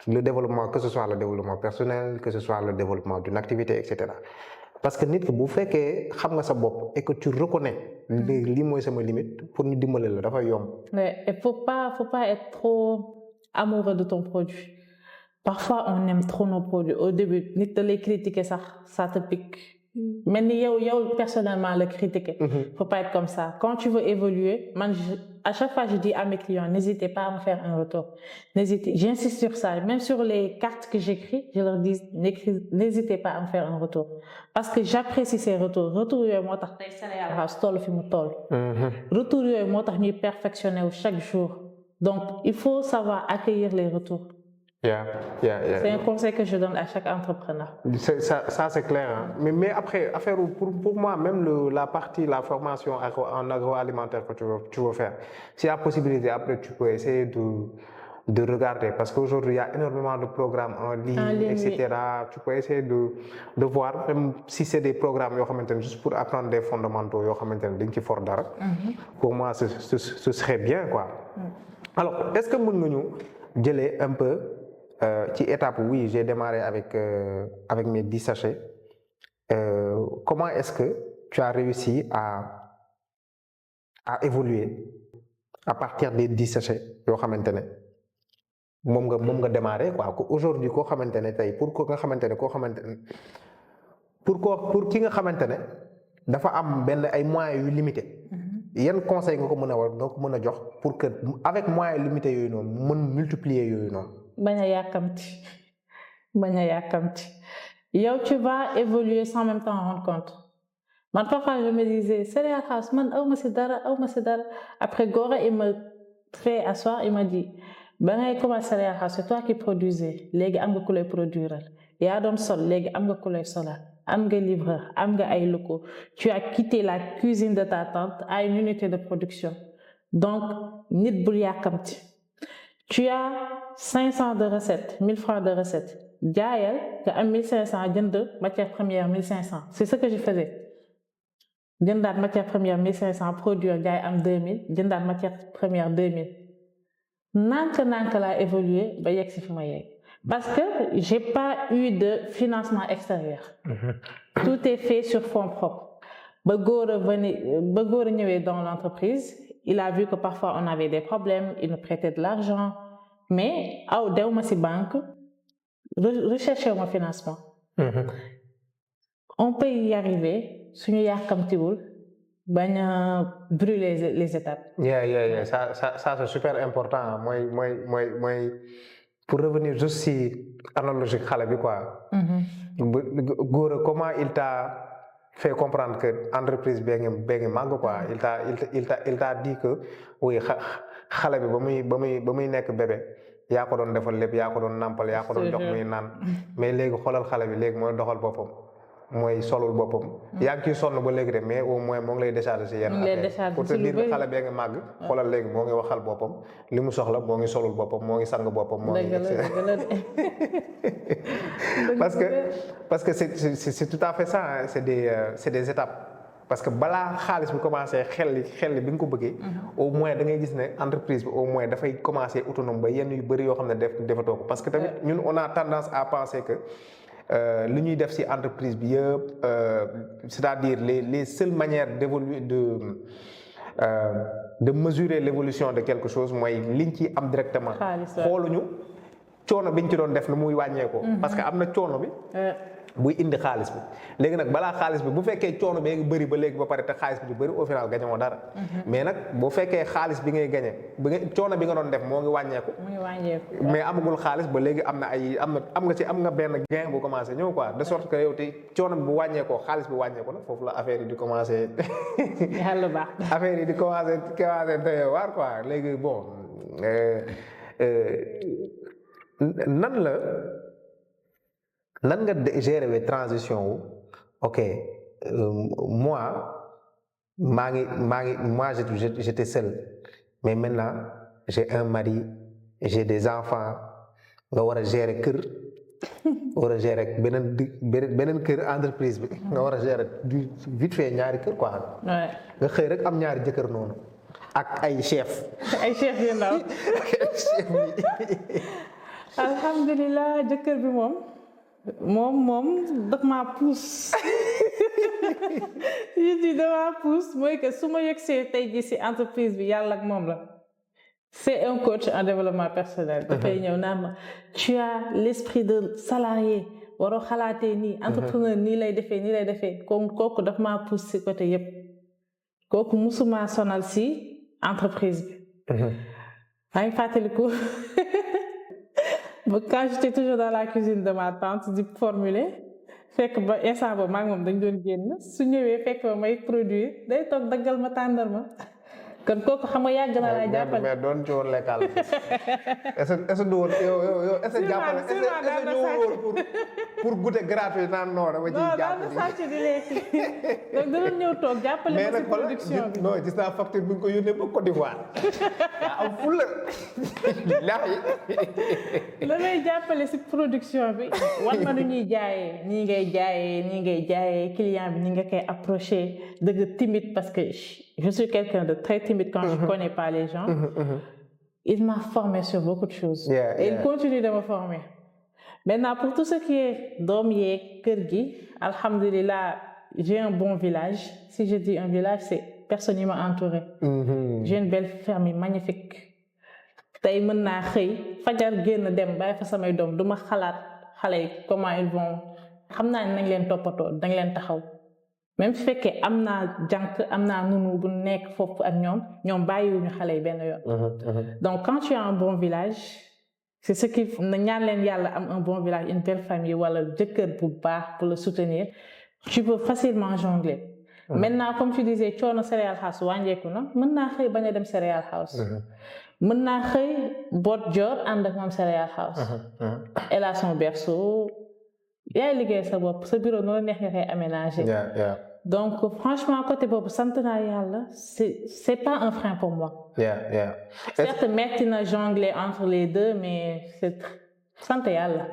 Le développement, que ce soit le développement personnel, que ce soit le développement d'une activité, etc. Parce que nit ki bu fekkee xam nga sa bopp et que tu reconnais lii mooy sama limite pour ñu dimbali la dafa yomb. Mais il faut pas être trop amoureux de ton produit. Parfois on aime trop nos produits au début nit da lay critiquer sax ça te pique. Mais ni yow personnellement le critiquer. Faut pas être comme ça. Quand tu veux évoluer, à chaque fois je dis à mes clients, n'hésitez pas à me faire un retour. J'insiste sur ça. Même sur les cartes que j'écris, je leur dis, n'hésitez pas à me faire un retour. Parce que j'apprécie ces retours. Retour yooyu moo tax tey Cereal House toll fi mu toll. Retour yooyu moo tax ñuy perfectionner chaque jour. Donc il faut savoir accueillir les retours. C'est un conseil que je donne à chaque entrepreneur. Ça c'est clair. Hein. Mais après, pour moi, même la formation en agroalimentaire que tu veux faire, s'il y a possibilité, après tu peux essayer de regarder. Parce qu'aujourd'hui, il y a énormément de programmes en ligne, etc. Oui. Tu peux essayer de voir, même si c'est des programmes juste pour apprendre des fondamentaux, pour moi, ce serait bien. Quoi. Alors, est-ce que nous jëlee un peu ci étape oui j'ai démarré avec mes 10 sachets comment est-ce que tu as réussi à évoluer à partir des 10 sachets yoo xamante ne moom nga démarré quoi aujourd'hui koo xamante ne tey pour ki nga xamante ne dafa am benn ay moyens yu limité yan conseil nga ko mën a jox pour que avec moyens limités yooyu noonu mën multiplier yooyu noonu. bañ a yàkkamti yow tu vas évoluer sans même t'en rendre compte man parfois je me disais Cereal House man awma si dara après Gora il me fait asseoir il m'a dit ba ngay commencer Cereal House c'est toi qui produisais léegi am nga ku lay produire yaa doon sol léegi am nga ku lay solal am nga livreur am nga ay locaux tu as quitté la cuisine de ta tante à une unité de production donc nit bul yàkkamti tu as 500 de recettes 1000 francs de recettes jaayal nga am 1500 jënd matière première 1500 c'est ce que je faisais jëndaat matière première 1500 produire jaay am 2000 jëndaat matière première 2000 nank laa évolué ba yegg si fi ma yegg parce que j'ai pas eu de financement extérieur tout est fait sur fonds propres ba Gora ñëwee dans l'entreprise il a vu que parfois on avait des problèmes il nous prêtait de l'argent mais dewma ci banque rechercher mon financement on peut y arriver suñu yàkkamtiwul bañ a brûler les étapes. Ça c'est super important mooy pour revenir juste si analogie xale bi quoi. Gora comment il t'a fait comprendre que entreprise bee ngi màgg quoi il t'a dit que oui xale bi ba muy nekk bébé yaa ko doon defal lépp yaa ko doon nàmpal yaa ko doon jox muy naan mais léegi xoolal xale bi léegi mooy doxal boppam. mooy solul boppam. yaa ngi ciy sonn ba léegi de mais au moins moo ngi lay décharger si yenn affaire pour te dire que xale bee nga màgg. xoolal léegi moo ngi waxal boppam li mu soxla moo ngi solul boppam moo ngi sang boppam. moo ngi parce que c'est tout à fait ça hein. C'est des étapes parce que balaa xaalis bi commencé xel bi nga ko bëggee. au moins da ngay gis ne entreprise bi au moins dafay commencé autonome ba yenn yu bëri yoo xam ne defatoo ko parce que tamit ñun on a tendance à penser que. li ñuy def ci entreprise bi yëpp c'est-à-dire les seules manières d'évoluer de mesurer l'évolution de quelque chose mooy liñ ci am directement xooluñu coono biñ ci doon def lu muy wàññeekoo parce que am na coono bi buy indi xaalis bi léegi nag balaa xaalis bi bu fekkee coono bee ngi bëri ba léegi ba pare te xaalis bi du bëri au final gañe moo dara mais nag boo fekkee xaalis bi ngay gañe coono bi nga doon def moo ngi wàññeeku mais amagul xaalis ba léegi am nga benn gain bu commencé ñëw quoi de sorte que yow te coono bi bu wàññeekoo xaalis bi wàññeeku nag foofu la affaire yi di commencé yàlla baax affaire yi di commencé doy waar quoi léegi bon nan nga gérer transition wu ok moi j'étais seul mais maintenant j'ai un mari j'ai des enfants nga war a gérer kër war a gérer beneen kër entreprise bi nga war a gérer du vite fait ñaari kër quoi nga xëy rek am ñaari jëkkër noonu ak ay chef yu ndaw alhamdulilah jëkkër bi moom daf maa pousse je dis dama pousse mooy que su ma yegsee tey jii ci entreprise bi yàlla ak moom la c'est un coach en développement personnel dafay ñëw naan ma tu as l'esprit de salarié waroo xalaatee nii entrepreneur nii lay defee kooku daf maa pousse ci côté yépp kooku musuma sonal ci entreprise bi maa ngi fàttaliku quand j'étais toujours dans la cuisine de ma tante di formuler fekk ba instant ba maa ngi moom dañ doon génn su ñëwee fekk ba may produire day toog daggal ma tàndarma kon kooku xam nga yàgg na laa jàppale mais doon ci woon lekkal est-ce du woon yow est-ce que jàppale est-ce que ñëwoon pour goûter gratuit naan non dama ciy jàpp sàcc di lekk donc da doon ñëw toog jàppale ma ci production bi non gis naa facture bi nga ko yónnee ba Côte d'Ivoire yaa am fulla la may jàppale ci production bi wan ma nu ñuy jaayee nii ngay jaayee client bi ni nga koy approcher dëgg timide parce que je suis quelqu'un de très timide quand je connais pas les gens il m'a formé sur beaucoup de choses. Et il continue de me former. Maintenant, pour tout ce qui est doom yeeg kër gi, alhamdulillah, j'ai un bon village. Si je dis un village, c'est personne qui m'a entouré. J'ai une belle famille magnifique. Tey mën naa xëy fajar génn dem bàyyi fa samay doom duma xalaat xale yi comment ils vont xam naa ne nañ leen toppatoo dañ leen taxaw même su fekkee am naa jànk am naa nunu bu nekk foofu ak ñoom bàyyiwuñu xale yi benn yoon. Donc quand tu as un bon village c'est ce qui na ñaan leen yàlla am un bon village une belle famille wala jëkkër bu baax pour le soutenir tu peux facilement jongler. Maintenant comme tu disais coono Cereal House wàññeeku na mën naa xëy bañ a dem Cereal House. mën naa xëy boot joor ànd ak moom Cereal House. Elle a son berceau yaay liggéey sa bopp sa bureau noonu neex nga koy aménager. Donc franchement côté boobu sant naa yàlla c'est pas un frein pour moi. Certes metti na jongler entre les deux mais c'est sant yàlla.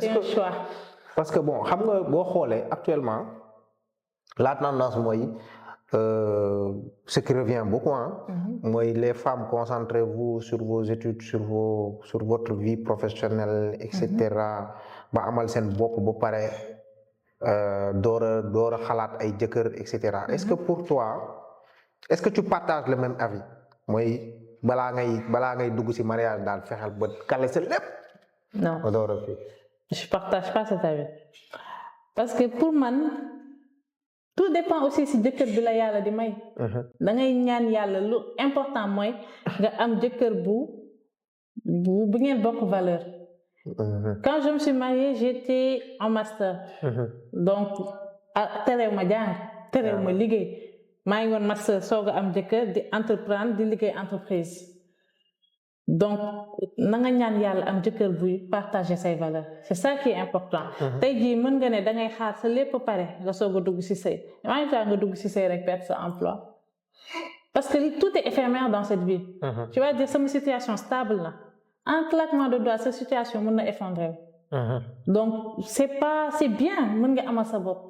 C'est un choix. Parce que bon xam nga boo xoolee actuellement la tendance mooy ce qui revient beaucoup mooy les femmes concentrez-vous sur vos études sur votre vie professionnelle et cetera ba amal seen bopp ba pare door a xalaat ay jëkkër et cetera. Est-ce que pour toi est-ce que tu partages le même avis mooy balaa ngay dugg ci mariage daal fexeel ba kale sa lépp. Non je partage pas cet avis parce que pour man tout dépend aussi si jëkkër bi la yàlla di may. da ngay ñaan yàlla lu important mooy nga am jëkkër bu ngeen bokk valeur. Quand je me suis mariée j'étais en master. Donc terew ma jàng terew ma liggéey maa ngi woon master soog a am jëkkër di entreprendre di liggéey entreprise. Donc na nga ñaan yàlla am jëkkër buy partager say valeurs c'est ça qui est important. Tey jii mën nga ne da ngay xaar sa lépp pare nga soog a dugg ci sëy en même temps nga dugg ci sëy rek perdre sa emploi parce que tout est éphémère dans cette vie. Tu vas dire sama situation stable na en claquement de doigts sa situation mën na effondrer. Donc c'est bien mën nga amal sa bopp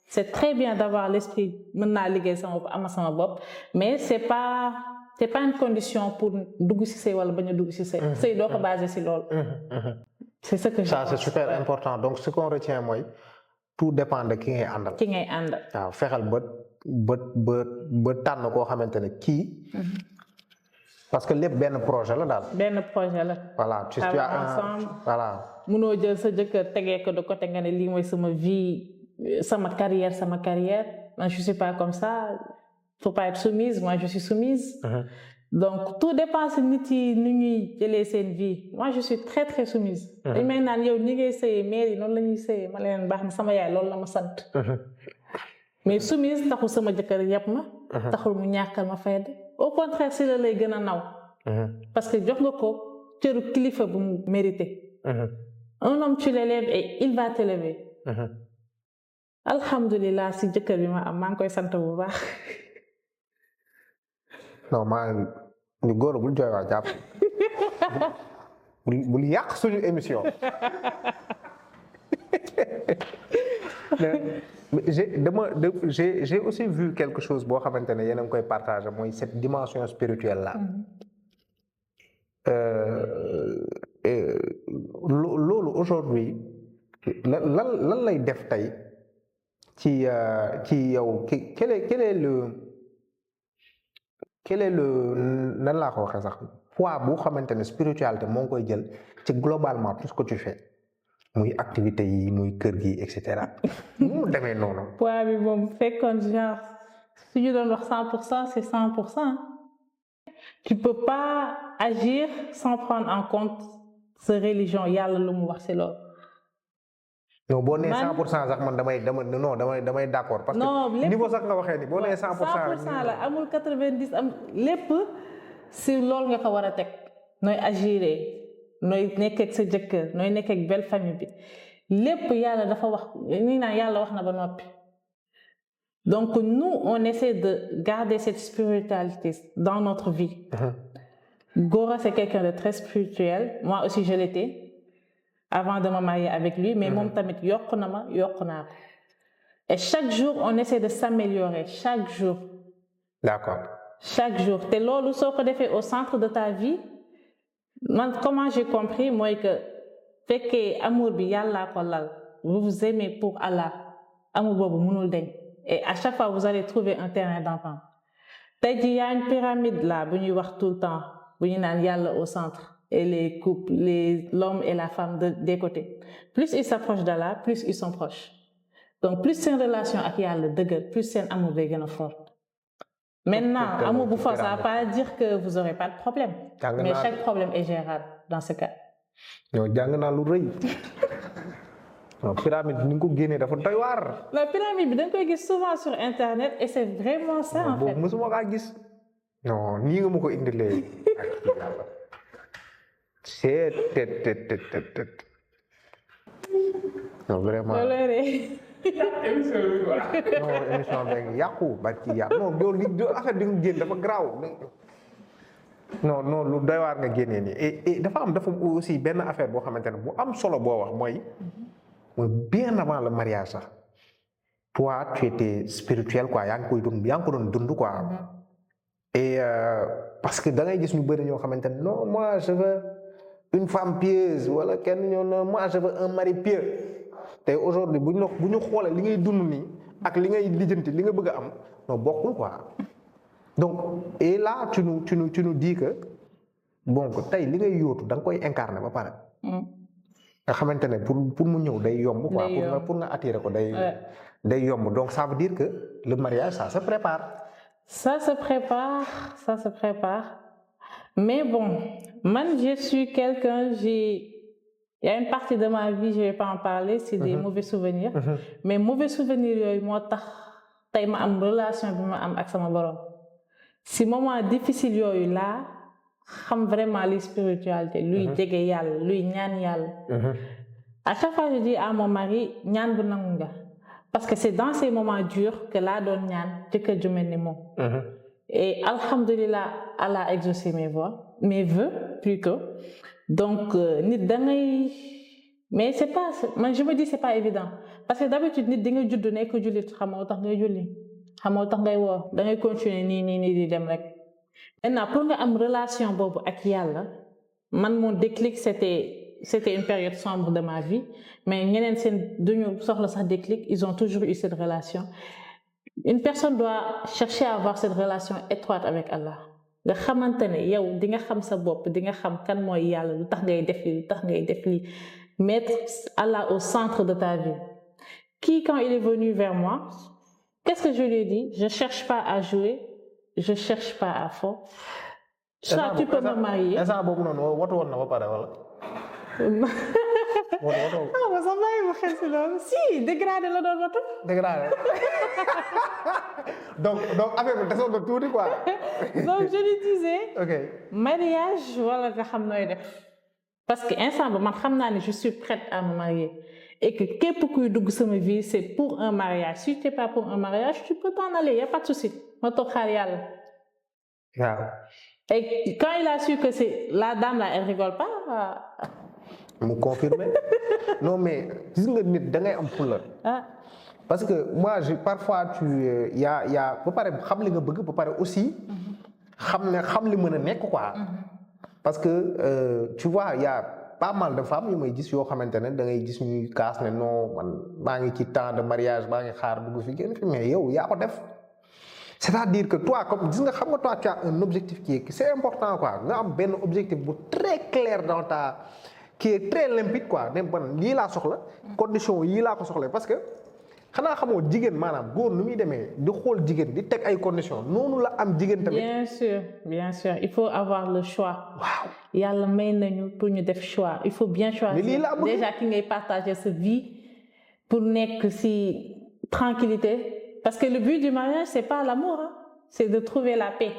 c'est très bien d'avoir l'esprit mën naa liggéey sama bopp amal sama bopp mais c'est pas une condition pour dugg ci sëy wala bañ a dugg ci sëy. Sëy doo ko basé ci loolu. C'est ce que ça c'est super important donc ce qu'on retient mooy tout dépend de ki ngay àndal. waaw fexeel ba tànn koo xamante ne kii. parce que lépp benn projet la daal. voilà tu as ensemble voilà. munoo jël sa jëkkër tegee ko de côté nga ne lii mooy sama vie sama carrière man je suis pas comme ça. Faut pas être soumise, moi je suis soumise. Donc tout dépend si nit yi nu ñuy jëlee seen vie. Moi je suis très très soumise. dañ may naan yow ni ngay sëyee mère yi noonu la ñuy sëyee ma leen baax na sama yaay loolu la ma sant. Mais soumise taxul sama jëkkër yàpp ma. taxul mu ñàkkal ma fayda. Au contraire si la lay gën a naw. Parce que jox nga ko cëru kilifa bu mu mérité. Un homme tu l'élèves et il va t'élever. Alhamdulillah si jëkkër bi ma am maa ngi koy sant bu baax. non ñu góor bul jooy waa jàpp bul yàq suñu émission. j'ai aussi vu quelque chose boo xamante ne yéen a ngi koy partager mooy cette dimension spirituelle là. loolu aujourd'hui lan lay def tey ci yow quel est le nan laa ko waxee sax poids bu xamante ne spiritualité moo ngi koy jël ci globalement tout ce que tu fais muy activité yi muy kër gi et cetera mu demee noonu. poids bi moom fekkoon genre su ñu doon wax 100% c'est 100%. Tu peux pas agir sans prendre en compte sa religion yàlla lu mu wax ci loolu. non boo nee 100% sax man damay d'accord. parce que niveau sax nga waxee ni boo nee 100% la amul 90 am lépp si loolu nga ko war a teg nooy agiré nooy nekk ak sa jëkkër nooy nekk ak belle famille bi lépp yàlla dafa wax ni naan yàlla wax na ba noppi. Donc nous on essaie de garder cette spiritualité dans notre vie. Gora c'est quelqu'un de très spirituel, moi aussi je l'étais. Avant de me marier avec lui mais moom tamit yokk naa ko et chaque jour on essaie de s'améliorer chaque jour. D'accord. Chaque jour te loolu soo ko defee au centre de ta vie Comment j'ai compris, moi, que fekkee amour bi yàlla ko lal, vous vous aimez pour Allah, amour boobu mënul deñ, et à chaque fois vous allez trouver un terrain d'entente. Tey jii y a une pyramide là bu ñuy wax tout le temps bu ñu naan yàlla au centre et les couples, l'homme et la femme des côtés. Plus ils s'approchent d'Allah, plus ils sont proches. Donc plus seen relation ak yàlla dëgër, plus seen amour day gën a fort. Maintenant, amour bu fort, ça ne va pas dire que vous n'aurez pas de problème. Mais chaque problème est gérable dans ce cas. Non, jàng naa lu rëy. Non, pyramide ni nga ko génnee dafa doy waar. La pyramide bi da nga koy gis souvent sur internet et c'est vraiment ça en fait. Boobu mosuma kaa gis. Non, nii nga ma ko indilee. C'est non vraiment. Non, émission bi yàqu ba ci yàqu. Non, loolu affaire bi nga génn dafa garaaw. Non, lu doy waar nga génnee nii et dafa aussi benn affaire boo xamante ne bu am solo boo wax mooy bien avant le mariage sax toi tu étais spirituel quoi yaa ngi ko doon dund quoi et parce que da ngay gis ñu bëri ñoo xamante ne non moi je veux une femme pieuse wala kenn ñoo non moi je veux un mari pieux te aujourd'hui bu ñu xoolee li ngay dund nii ak li ngay lijjanti li nga bëgg a am non bokkul quoi. Donc, et là, tu nous dis que, bon, tey li ngay yóotu da nga koy incarner ba pare. nga xamante ne pour mu ñëw day yomb quoi. pour nga attirer ko day yomb. Donc, ça veut dire que le mariage, ça se prépare. Ça se prépare. Mais bon, moi, je suis quelqu'un, il y a une partie de ma vie, je ne vais pas en parler, c'est des mauvais souvenirs. Mais mauvais souvenirs yooyu moo tax tey ma am relation bi ma am ak sama borom. Si moment difficile yooyu là xam vraiment les spiritualité luy jege yàlla luy ñaan yàlla. À chaque fois je dis à mon mari ñaan bu nangu nga parce que c'est dans ces moments durs que laa doon ñaan jëkkër ju mel ni moom. Et alhamdulillah Allah a exaucé mes vœux plutôt. Donc nit da ngay mais c'est pas man je me dis c'est pas évident parce que d'habitude nit di nga judd nekk jullit xamoo tax ngay julli. xamoo tax ngay woor da ngay continuer nii di dem rek maintenant pour nga am relation boobu ak yàlla man mon déclic c'était une période sombre de ma vie mais ñeneen seen duñu soxla sax déclic ils ont toujours eu cette relation une personne doit chercher à avoir cette relation étroite avec Allah nga xamante ne yow di nga xam sa bopp di nga xam kan mooy yàlla lu tax ngay def lii mettre Allah au centre de ta vie qui quand il est venu vers moi qu'est-ce que je lui ai dit? Je cherche pas à jouer, je cherche pas à fond. Soit tu peux me marier. Instant boobu noonu watu woon na ba pare wala. Ah ma sax bàyyi ma xel si loolu si dégradé la doon watu. Dégradé. donc affaire bi desoon na tuuti quoi. Donc je lui disais. Ok. Mariage wala nga xam nooy def. Parce que instant ba man xam naa ne je suis prête à me marier. Et que képp kuy dugg sama vie c'est pour un mariage si tu n'es pas pour un mariage tu peux t'en aller y a pas de souci ma toog xaar yàlla. waaw. Et quand il a su que c'est la dame là elle rigole pas. mu confirmer non mais gis nga nit da ngay am fulla. Parce que moi parfois y a ba pare xam li nga bëgg ba pare aussi. xam li mën a nekk quoi. Parce que tu vois y a pas mal de femmes yu may gis yoo xamante ne da ngay gis ñuy kaas ne non man maa ngi ci temps de mariage maa ngi xaar dugg fi génn fi mais yow yaa ko def c'est-à-dire que toi comme gis nga xam nga toi tu as un objectif qui c'est important quoi nga am benn objectif bu très clair dans qui est très limpide quoi ne bon lii laa soxla condition yii laa ko soxla parce que xanaa xamoo jigéen maanaam góor nu muy demee di xool jigéen di teg ay conditions noonu la am jigéen tamit. bien sûr il faut avoir le choix. waaw yàlla may nañu pour ñu def choix il faut bien choisir. Déjà ki ngay partager sa vie pour nekk ci tranquillité parce que le but du mariage c'est pas l'amour hein, c'est de trouver la paix.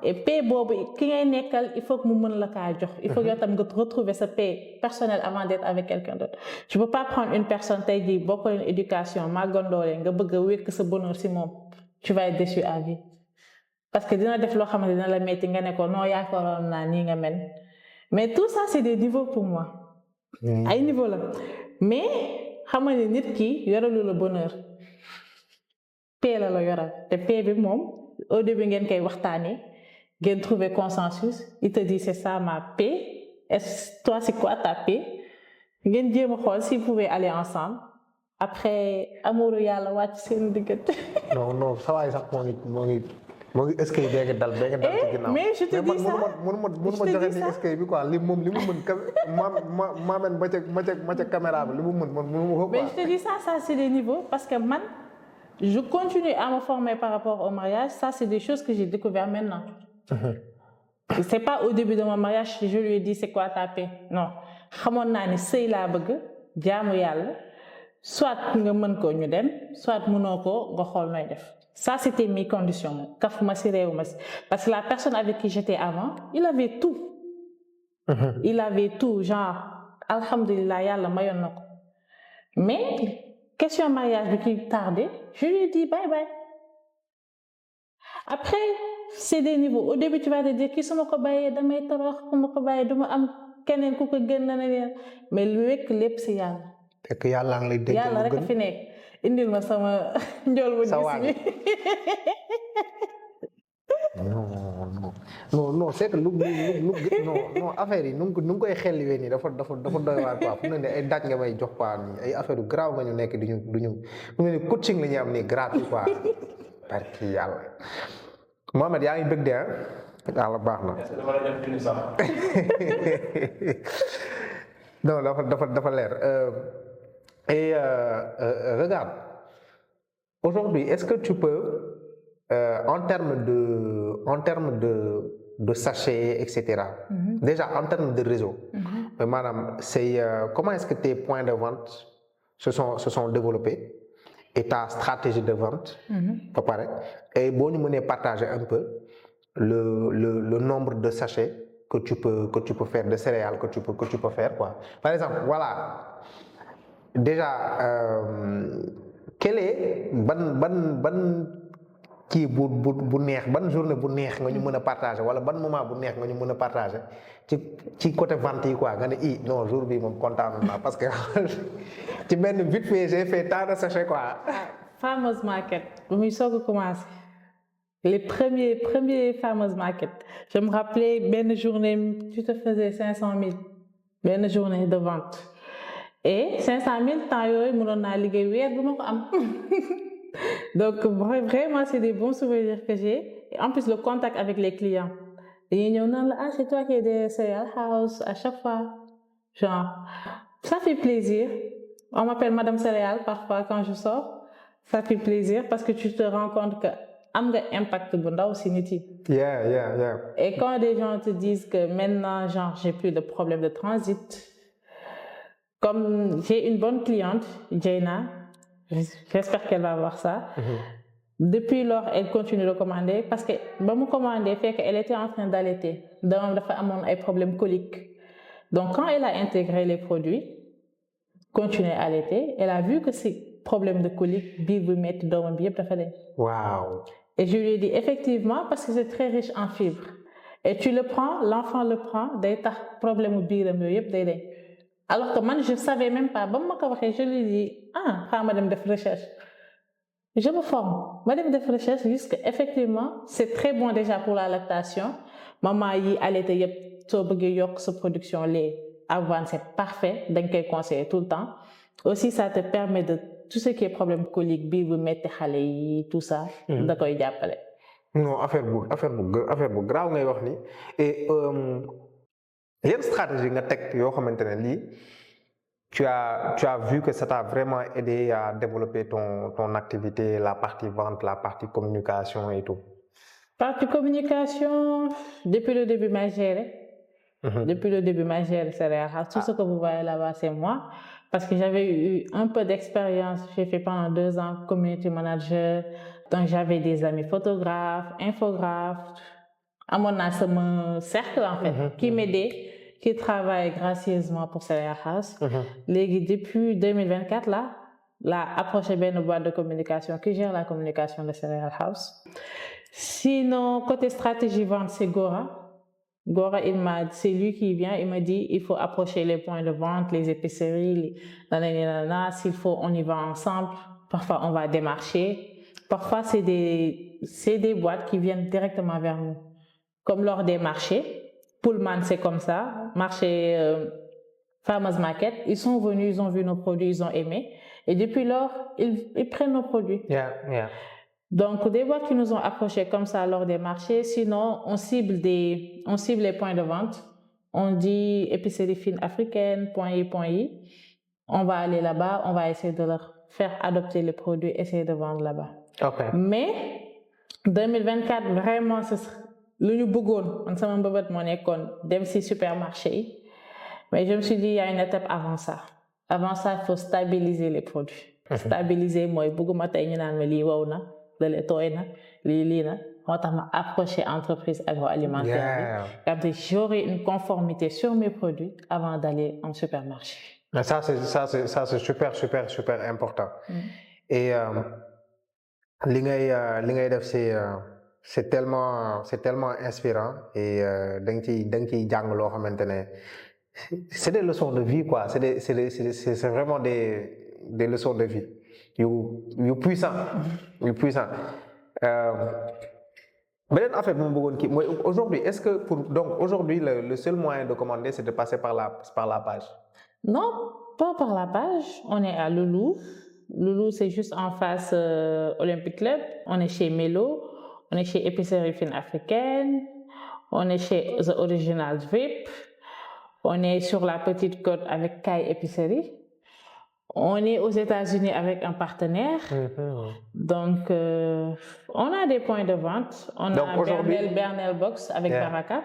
Et paix boobu ki ngay nekkal il faut que mu mën la kaa jox. il faut que yow tam nga retrouver sa paix personnelle avant d'être avec quelqu'un d'autre. Tu peux pas prendre une personne tey jii bokk leen éducation màggandoole nga bëgg a wékk sa bonheur ci moom tu vas être déçu à vie. parce que dina def loo xam ne dina la metti nga ne ko non yaakaaroon naa nii nga mel mais tout ça c'est des niveaux pour moi. ay niveau la mais xam nga ne nit ki yoralu la bonheur paix la yoral te paix bi moom. Au début ngeen koy waxtaanee ngeen trouver consensus il te dit c'est ça ma paix toi c'est quoi ta paix ngeen jéem a xool si vous pouvez aller ensemble après amouru yàlla wàcc seen diggante. non saa waay sax moo ngi est-ce que dégg dal ci ginnaaw. mais je te dis ça mënuma joxe ni est-ce que bi quoi li mu mën maamen ma ca caméra bi li mu mën man mënuma ko quoi. mais je te dis ça c'est des niveaux parce que man je continue à me former par rapport au mariage ça c'est des choses que j'ai découvert maintenant. C'est pas au début de mon mariage je lui ai dit c'est quoi ta paix non xamoon naa ne sëy laa bëgg jaamu yàlla soit nga mën ko ñu dem soit mënoo ko nga xool nooy def ça c'était mes conditions kaf ma si réew ma si parce que la personne avec qui j'étais avant il avait tout genre alhamdulilah yàlla mayoon na ko mais question mariage bi qui tardé je lui ai dit bye bye après c'est des niveaux au début tu vas te dire kii su ma ko bàyyee damay torox su ma ko bàyyee duma am keneen ku ko gën na leen mais lu wekk lépp si yàlla. fekk yàlla ngi lay dégg yàlla rek a fi nekk indil ma sama njool bu gis bi. non c'est que non affaire yi nu ngi koy xelliwee nii dafa doy waar quoi fu mu ne nii ay daaj nga may jox quoi nii ay affaire yu grave nga ñu nekk du ñu fu mu ne nii coaching la ñuy am nii gratuit quoi barki yàlla Mohamed yaa ngi bëgg de yàlla baax na. non dafa leer et regarde aujourd'hui est-ce que tu peux en termes de sachet etc. Déjà en termes de réseau maanaam c'est comment est-ce que tes points de vente se sont développés et ta stratégie de vente ba pare et boo ñu mënee partager un peu le nombre de sachets que tu peux faire de céréales que tu peux faire quoi par exemple voilà déjà quel est ban kii bu neex ban journée bu neex nga ñu mën a partager wala ban moment bu neex nga ñu mën a partager ci côté vente yi quoi nga ne non jour bi moom kontaan naa parce que ci benn vite fait j'ai fait tant de sachets quoi. Farmers Market bu muy soog a commencé les premiers Farmers Market je me rappelais benn journée tu te faisais 500 000 benn journée de vente et 500 000 temps yooyu mënoon naa liggéey weer bu ma ko am. Donc vraiment c'est des bons souvenirs que j'ai et en plus le contact avec les clients dañuy ñëw naan la c'est toi qui es de Cereal House à chaque fois genre ça fait plaisir on m'appelle Madame Céréales parfois quand je sors ça fait plaisir parce que tu te rends compte que am nga impact bu ndaw si nit yi. Yeah. Et quand des gens te disent que maintenant genre j'ai plus de problème de transit comme j'ai une bonne cliente Jaina. J'espère qu'elle va voir ça. Depuis lors, elle continue de commander parce que ba mu commandé fait qu'elle était en train d'allaiter. Donc dafa amoon ay problèmes coliques. Donc quand elle a intégré les produits, continué à allaiter, elle a vu que ces problèmes de coliques biir bu metti doomam bi yëpp dafa dem. Waaw. Et je lui ai dit effectivement parce que c'est très riche en fibres. Et tu le prends, l'enfant le prend, day tax problème mu biiram yooyu yëpp day dem. Alors que moi, je ne savais même pas. Bon, je lui dis, madame de recherche. Je me forme. Madame de recherche, juste effectivement, c'est très bon déjà pour la lactation. Maman, y allait sa production lait avant, c'est parfait. Donc, elle conseille tout le temps. Aussi, ça te permet de tout ce qui est problème colique, bible, mettre tout ça. D'accord, il y a pas. Non, affaire bu grave ngay wax ni et quelle stratégie nga teg yoo xamante ne lii tu as vu que ça t'a vraiment aidé à développer ton activité la partie vente la partie communication et tout. Partie communication depuis le début ma géré. Depuis le début ma géré Cereal House tout ce que vous voyez là-bas c'est moi parce que j'avais eu un peu d'expérience j'ai fait pendant 2 ans community manager donc j'avais des amis photographes infographes amoon naa sama cercle en fait qui m'aidait qui travaille gracieusement pour Cereal House. Léegi depuis 2024 là approché benn boîte de communication qui gère la communication de Cereal House. Sinon côté stratégie vente c'est Gora c'est lui qui vient il m'a dit il faut approcher les points de vente les épiceries s'il faut on y va ensemble parfois on va démarcher parfois c'est des boîtes qui viennent directement vers nous. comme lors des marchés. Pullman, c'est comme ça. Marché Farmers Market, ils sont venus, ils ont vu nos produits, ils ont aimé. Et depuis lors, ils prennent nos produits. Donc, des boîtes qui nous ont approchés comme ça lors des marchés. Sinon, on cible les points de vente. On dit épicerie fine africaine, .i. On va aller là-bas, on va essayer de leur faire adopter les produits, essayer de vendre là-bas. Mais 2024, vraiment, ce sera lu ñu bëggoon man sama mbëbët moo nekkoon dem ci supermarché yi. Mais je me suis dit, il y a une étape avant ça. Avant ça, il faut stabiliser les produits. Stabiliser, moi, bëgguma tey ñu naan ma lii wow na, lële tooy na, lii na. Moo tax ma approché entreprise agroalimentaire bi. Comme j'aurai une conformité sur mes produits avant d'aller en supermarché. Mais ça c'est super important. Et li ngay def c'est tellement inspirant et da nga ciy jàng loo xamante ne c'est des leçons de vie quoi, c'est vraiment des leçons de vie yu puissant. Beneen affaire bi ma bëggoon kii mooy aujourd'hui est-ce que donc aujourd'hui le seul moyen de commander c'est de passer par la page? Non, pas par la page. On est à Loulou. Loulou, c'est juste en face Olympic Club. On est chez Melo. On est chez Épicerie Fine Africaine. On est chez The Original Drip. On est sur la Petite Côte avec Kai Épicerie. On est aux États-Unis avec un partenaire. Donc, on a des points de vente. On a Bernel Box avec Baraka.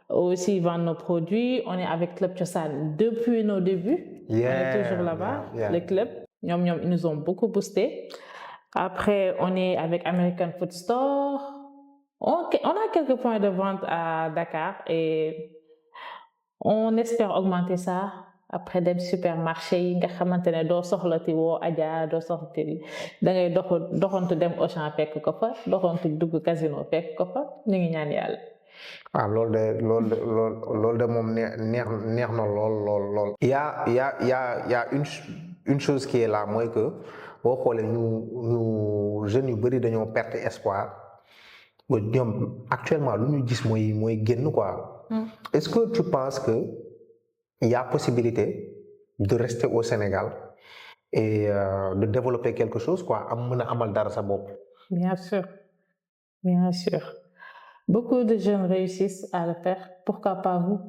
Aussi, ils vendent nos produits. On est avec Club Tchosan depuis nos débuts. On est toujours là-bas, le club. Ils nous ont beaucoup boosté. Après, on est avec American Food Store. On a quelques points de vente à Dakar et on espère augmenter ça. Après dem supermarché yi nga xamantene doo soxlati woo Adja doo soxlati da ngay doxantu dem Auchan fekk ko fa doxantu dugg casino fekk ko fa ñu ngi ñaan yàlla. Loolu de moom neex na lool. Il y a une chose qui est là mooy que boo xoolee ñu jeunes yu bari dañoo perte espoir ba ñoom actuellement lu ñu gis mooy génn quoi. Est-ce que tu penses que il y a possibilité de rester au Sénégal et de développer quelque chose quoi, mën a amal dara sa bopp? Bien sûr. Beaucoup de jeunes réussissent à le faire. Pourquoi pas vous?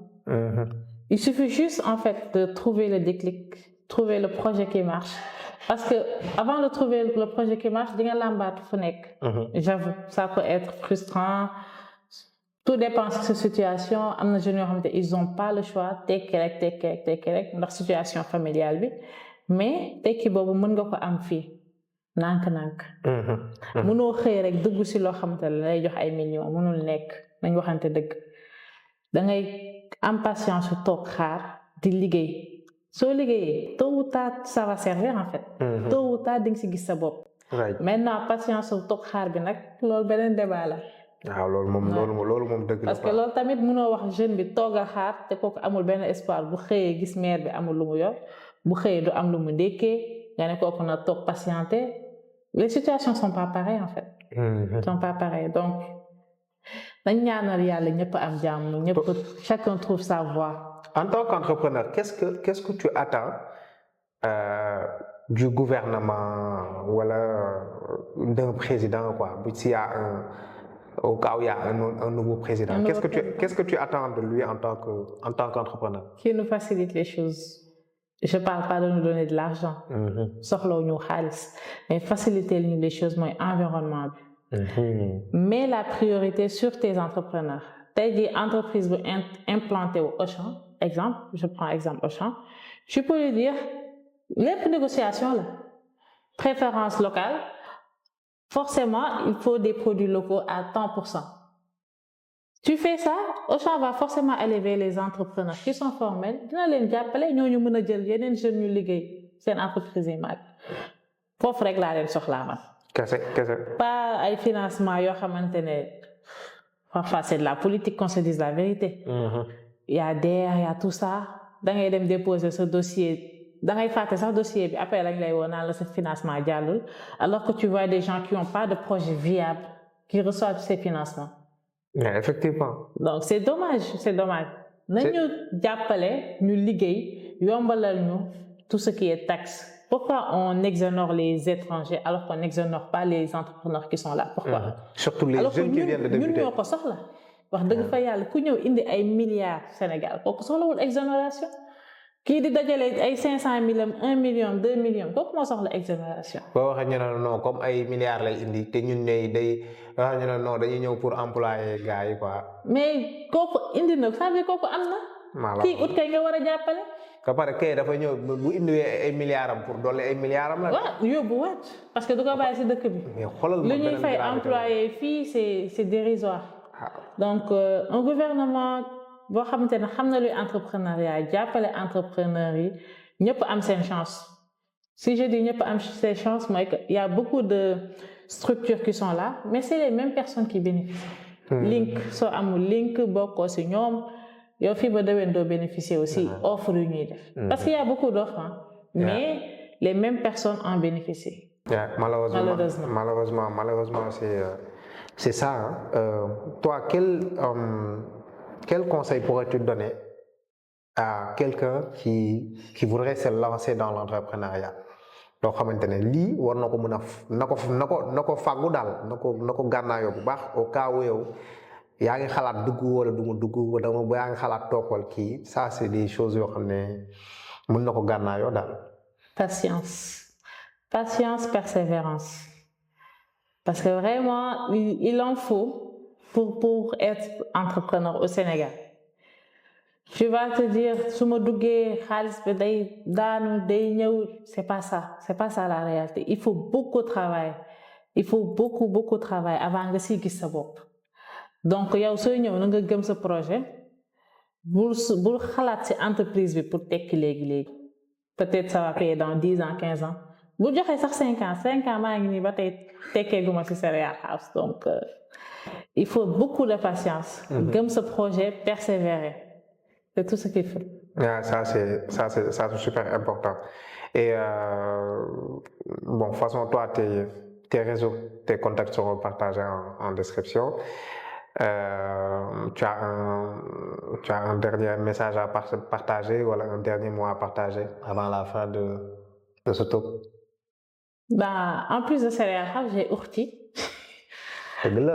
Il suffit juste en fait de trouver le déclic, trouver le projet qui marche. Parce que avant de trouver le projet qui marche, di nga làmbaatu fu nekk. J'avoue, ça peut être frustrant. Tout dépend de cette situation. Am na jeunes yoo xamante ils ont pas le choix tekki rek ndax situation familiale bi mais tekki boobu mën nga ko am fii nànk-nànk. mënoo xëy rek dugg si loo xamante ne lay jox ay millions mënul nekk nañ waxante dëgg da ngay am patience su toog xaar di liggéey soo liggéeyee tôt ou tard ça va servir en fait. Tôt ou tard di nga si gis sa bopp. Maintenant patience su toog xaar bi nag loolu beneen débat la. waaw loolu moom dëgg la. Parce que loolu tamit mënoo wax jeune bi toogal xaar te kooku amul benn espoir bu xëyee gis mère bi amul lu mu yor bu xëyee du am lu mu ndékkee nga ne kooku na toog patienter. Les situations sont pas pareilles en fait. Sont pas pareilles donc dañ ñaanal yàlla ñëpp am jàmm ñëpp chacun trouve sa voie. En tant qu'entrepreneur, qu'est-ce que tu attends du gouvernement wala d'un président quoi s'il y a au cas où il y a un nouveau président, qu'est-ce que tu attends de lui en tant qu'entrepreneur? Qu'il nous facilite les choses. Je parle pas de nous donner de l'argent. Soxlawuñu xaalis mais faciliter les choses mooy environnement bi. Mais la priorité sur tes entrepreneurs. Tey jii entreprise bu implanté au Auchan, exemple, je prends exemple Auchan, tu peux lui dire lépp négociation la. Préférence locale. Forcément, il faut des produits locaux à 100%. Tu fais ça, Auchan va forcément élever les entrepreneurs qui sont formels. Dina leen jàppale ñooñu mën a jël yeneen jeunes ñu liggéey seen entreprise yi mag. Foofu rek laa leen soxlaa man. Kese. Pas ay financement yoo xamante ne parfois c'est de la politique qu'on se dise la vérité. Il y a DER, il y a tout ça. Da ngay dem déposer ce dossier. Da ngay fàtte sax dossier bi après lañ lay woo naan la sa financement jàllul alors que tu vois des gens qui ont pas de projet viable qui reçoivent ces financements Effectivement. Donc c'est dommage, c'est dommage. Nañu jàppale ñu liggéey yombalal ñu tout ce qui est taxe. Pourquoi on exonère les étrangers alors qu'on n'exonère pas les entrepreneurs qui sont là? Pourquoi? Surtout les jeunes qui viennent de débuter. Ñun ñoo ko soxla. Wax dëgg fa yàlla ku ñëw indi ay milliards Sénégal kooku soxlawul exonération. Kii di dajale ay 500 000 1 million 2 millions kooku moo soxla exonération. boo waxee ñu ne non comme ay milliards lay indi te ñun day wax ñu ne non dañuy ñëw pour employer gars yi quoi. mais kooku indi na ça veut dire kooku am na. kii ut kay nga war a jàppale. ba pare kay dafa ñëw bu indiwee ay milliards am pour dolli ay milliards am la. waaw yóbbu waat parce que du ko bàyyi si dëkk bi. mais xoolal lu ñuy fay employé fii c'est dérisoire. donc un gouvernement boo xamante ne xam na luy entrepreneuriat jàppale entrepreneurs yi ñëpp am seen chance si je dis ñëpp am seen chance mooy que y a beaucoup de structures qui sont là mais c'est les mêmes personnes qui bénéficient. link soo amul link bokkoo si ñoom yow fii ba déwén doo bénéficier aussi offre yu ñuy def. parce qu'il y a beaucoup d'offres mais les mêmes personnes en bénéficient. malheureusement c'est ça. Toi, quel conseil pourrais-tu donner à quelqu'un qui voudrait se lancer dans l'entrepreneuriat? loo xamante ne lii war na ko mën a na ko fàggu daal na ko gànnaayoo bu baax au cas où yow yaa ngi xalaat dugg wala du ma dugg wala yaa ngi xalaat toppal kii ça c'est des choses yoo xam ne mën na ko gànnaayoo daal. Patience, persévérance. Parce que vraiment, il en faut pour être entrepreneur au Sénégal. Tu vas te dire, su ma duggee xaalis bi day daanu day ñëw, c'est pas ça la réalité. Il faut beaucoup travailler. Il faut beaucoup travailler avant nga siy gis sa bopp. Donc yow sooy ñëw na nga gëm sa projet bul xalaat ci entreprise bi pour tekki léegi. Peut-être ça va payer dans 10 ans 15 ans. bu joxee sax 5 ans maa ngi nii ba tey tekkeeguma ci Cereal House donc il faut beaucoup de patience. gëm sa projet persévérer c'est tout ce qu'il faut. ça c'est super important et bon de toute façon toi tes réseaux tes contacts seront partagés en description. Tu as un dernier message à partager ou un dernier mot à partager avant la fin de ce talk? En plus de Cereal House, j'ai Urti.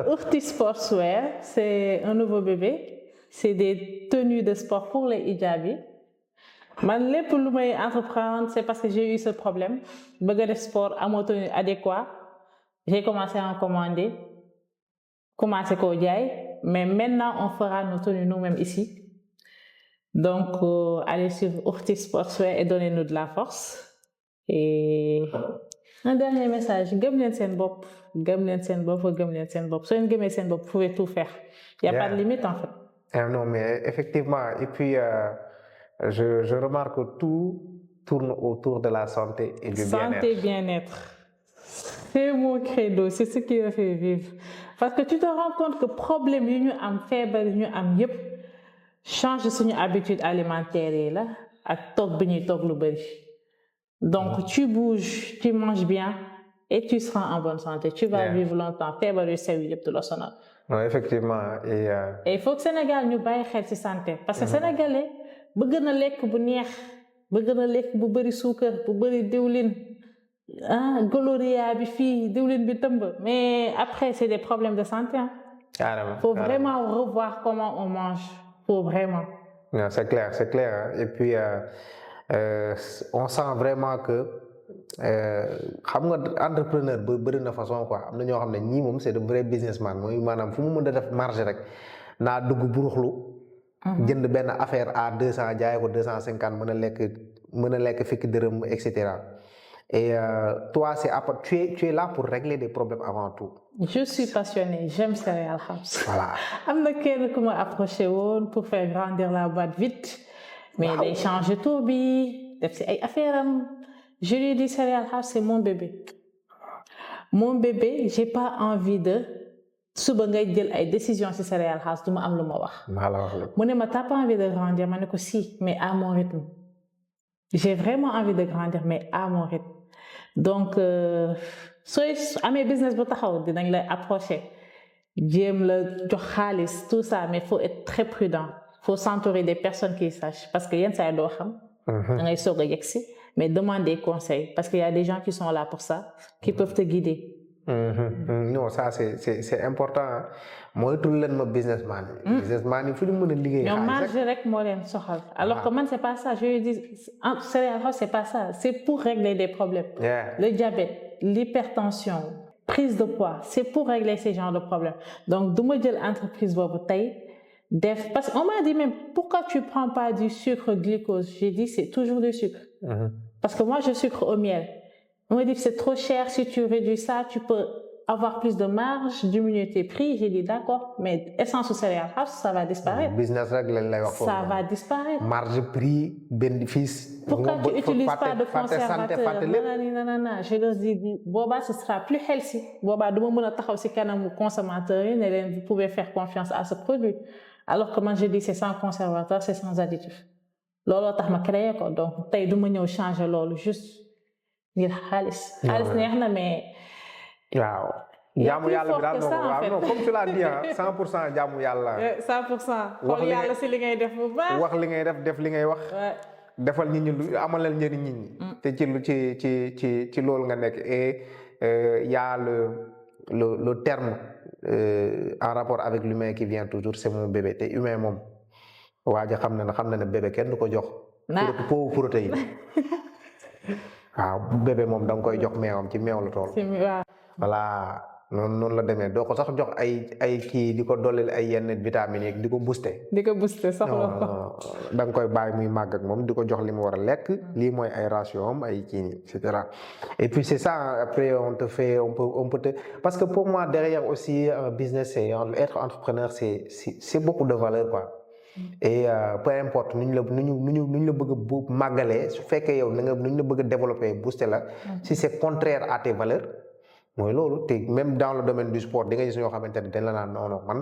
Urti Sportswear, c'est un nouveau bébé. C'est des tenues de sport pour les hijabis. Man lépp lu may entreprendre, c'est parce que j'ai eu ce problème. Bëgg def sport amoo tenue adéquat. J'ai commencé à en commander. Commencé koo jaay. Mais maintenant, on fera nos tenues nous-mêmes ici. Donc, allez suivre Urti Sportswear et donnez-nous de la force. Et un dernier message, gëm leen seen bopp. Soo leen gëmee seen bopp, vous pouvez tout faire. Il n'y a pas de limite en fait. Non, mais effectivement, et puis je remarque que tout tourne autour de la santé et du bien-être. Santé, bien-être. C'est mon credo, c'est ce qui me fait vivre. Parce que tu te rends compte que problème yi ñu am feebar yi ñu am yépp change suñu habitude alimentaire yi la ak toog bi ñuy toog lu bari. Donc tu bouges, tu manges bien et tu seras en bonne santé. Tu vas vivre longtemps. Feebar yu sew yépp du la sonal. Non, effectivement. Et il faut que Sénégal ñu bàyyi xel ci santé parce que sénégalais bëgg na lekk bu neex bëgg na lekk bu bari suukar bu bari diwlin gloria bi fii diwlin bi tëmb mais après c'est des problèmes de santé. Carrément. Faut vraiment revoir comment on mange. Faut vraiment. Non, c'est clair. Et puis on sent vraiment que xam nga entrepreneur bëri na façon quoi am na ñoo xam ne ñii moom c'est de vrai businessman mooy maanaam fu mu mën a def marge rek naa dugg buruxlu jënd benn affaire à 200 jaay ko 250 mën a lekk fekk dërëm et cetera et toi tu es là pour régler des problèmes avant tout. Je suis passionnée, j'aime Cereal House. Voilà. am na kenn ku ma approché woon pour faire grandir la boîte vite mais day changer tout bi def ci ay affaire am. Je lui ai dit Cereal House c'est mon bébé. Mon bébé, j'ai pas envie de suba ngay jël ay décisions ci Cereal House du ma am lu ma wax. Mu ne ma t'as pas envie de grandir ma ne ko si mais à mon rythme. J'ai vraiment envie de grandir mais à mon rythme. Donc sooy amee business bu taxaw dinañ la approcher jéem la jox xaalis tout ça mais faut être très prudent faut s'entourer des personnes qui sachent parce que yenn saa yi doo xam da ngay soog a yegsi mais demande des conseils parce qu'il y a des gens qui sont là pour ça qui peuvent te guider. Non ça c'est important mooy tul leen ma businessman yi fu ñu mën a liggéey ñoom marge rek moo leen soxal alors que man c'est pas ça je lui dis céréales house c'est pas ça c'est pour régler des problèmes. Le diabète l'hypertension prise de poids c'est pour régler ces genres de problèmes donc du ma jël entreprise boobu tey def parce qu'on m'a dit même pourquoi tu prends pas du sucre glucose j'ai dit c'est toujours du sucre parce que moi je sucre au miel. On m'a dit que c'est trop cher, si tu réduis ça, tu peux avoir plus de marge, diminuer tes prix. J'ai dit d'accord, mais essence au céréales house, ça va disparaître. Business rek lañ lay wax ça va disparaître. Marge, prix, bénéfice. Pourquoi tu n'utilises pas de conservateur? Non. Je leur dis, boba, ce sera plus healthy. Boba, du moment où tu as aussi un consommateur, vous pouvez faire confiance à ce produit. Alors que moi, je dis, c'est sans conservateur, c'est sans additif. Lolo, tu as créé quoi. Donc, tu as dû changer lolo, juste. ngir xaalis neex na mais. waaw jaamu yàlla bi daal non comme tu l'as dit 100% jaamu yàlla. 100% xool yàlla si li ngay def bu baax. wax li ngay def li ngay wax. defal nit ñi lu amalal njëriñ nit ñi. te ci loolu nga nekk et y a le terme en rapport avec l'humain qui vient toujours c'est mon bébé te humain moom waa ji xam na ne bébé kenn du ko jox. pour protéine. waaw bébé moom da nga koy jox meewam ci meew la tool. voilà noonu la demee doo ko sax jox ay kii di ko dollil ay yenn vitamines yi di ko booster. soxla ko. da nga koy bàyyi muy màgg ak moom di ko jox li mu war a lekk. lii mooy ay ration am ay kii et cetera. et puis c'est ça après on peut te parce que pour moi derrière aussi un business c'est être entrepreneur c'est beaucoup de valeur quoi. et peu importe nu ñu la bëgg a màggalee su fekkee yow nu ñu la bëgg a développer booster la si c'est contraire à tes valeurs mooy loolu te même dans le domaine du sport di nga gis ñoo xamante ne dañ la naan non man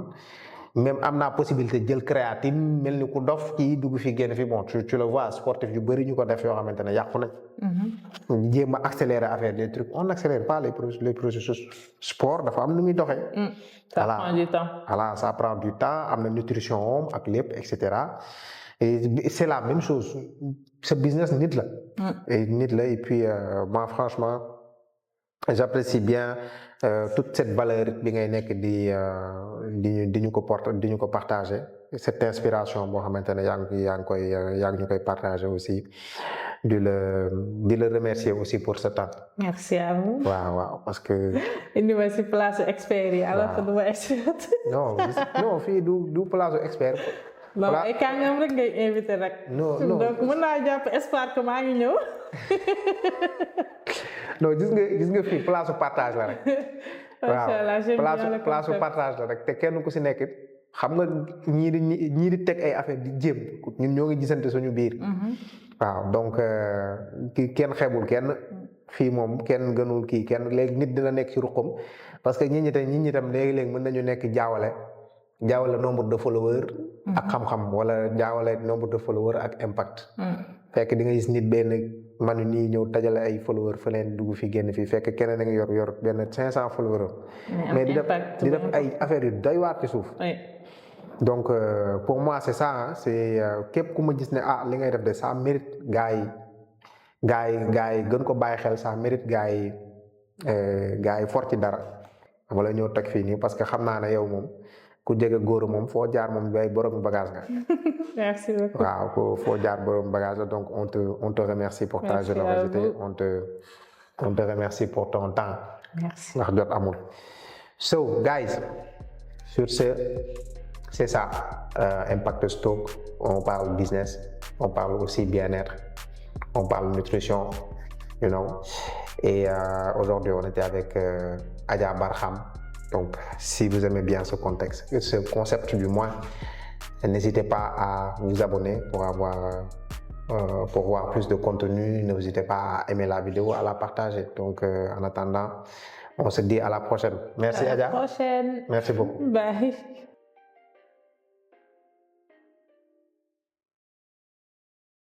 même am naa possibilité jël créatine mel ni ku dof kii dugg fi génn fi bon tu le vois sportif yu bëri ñu ko def yoo xamante ne yàqu nañ jéem a accélérer affaire des trucs on n'accélère pas les processus sport dafa am nu muy doxee ça prend du temps. Voilà, ça prend du temps am na nutrition ak lépp et cetera et c'est la même chose ce business nit la et puis moi franchement j'apprécie bien toute cette valeur bi ngay nekk di ñu ko partager cette inspiration boo xamante ne yaa ngi ñu koy partager aussi di la remercier aussi pour ce temps. Merci à vous. waaw parce que. indi ma si place expert yi alors que du ma expert. non fii du place expert. non ay kàngam rek ngay invité rek. non donc mën naa jàpp espoir que maa ngi ñëw. non gis nga fii place partage la rek. waaw place partage la rek te kenn ku si nekk xam nga ñii di teg ay affaire di jéem ñun ñoo ngi gisante suñu biir. waaw donc kenn xeebul kenn fii moom kenn gënul kii kenn léegi nit dina nekk ci ruqam parce que nit ñi tam léegi mën nañu nekk jaawale nombre de followers ak xam-xam wala jaawale nombre de followers ak impact fekk di nga gis nit benn manu nii ñëw tajale ay followers fa leen dugg fi génn fii fekk keneen a ngi yor benn 500 followers mais di def ay affaires yu doy waar ci suuf donc pour moi c'est ça c'est képp ku ma gis ne li ngay def de ça mérite gars yi gën ko bàyyi xel ça mérite gars yi for ci dara wala ñëw teg fii nii parce que xam naa ne yow moom ku jege góor moom foo jaar moom bay borom bagage nga. Merci beaucoup. waaw foo jaar borom bagage la donc on te remercie pour ta générosité on te remercie pour ton temps. Merci. ndax jot amul. So guys sur ce c'est ça Impact Stock on parle business on parle aussi bien-être on parle nutrition you know et aujourd'hui on était avec Adja Barham. Donc, si vous aimez bien ce concept du moins, n'hésitez pas à vous abonner pour voir plus de contenu. N'hésitez pas à aimer la vidéo, à la partager. Donc, en attendant, on se dit à la prochaine. Merci Adja. À la prochaine. Merci beaucoup. Bye.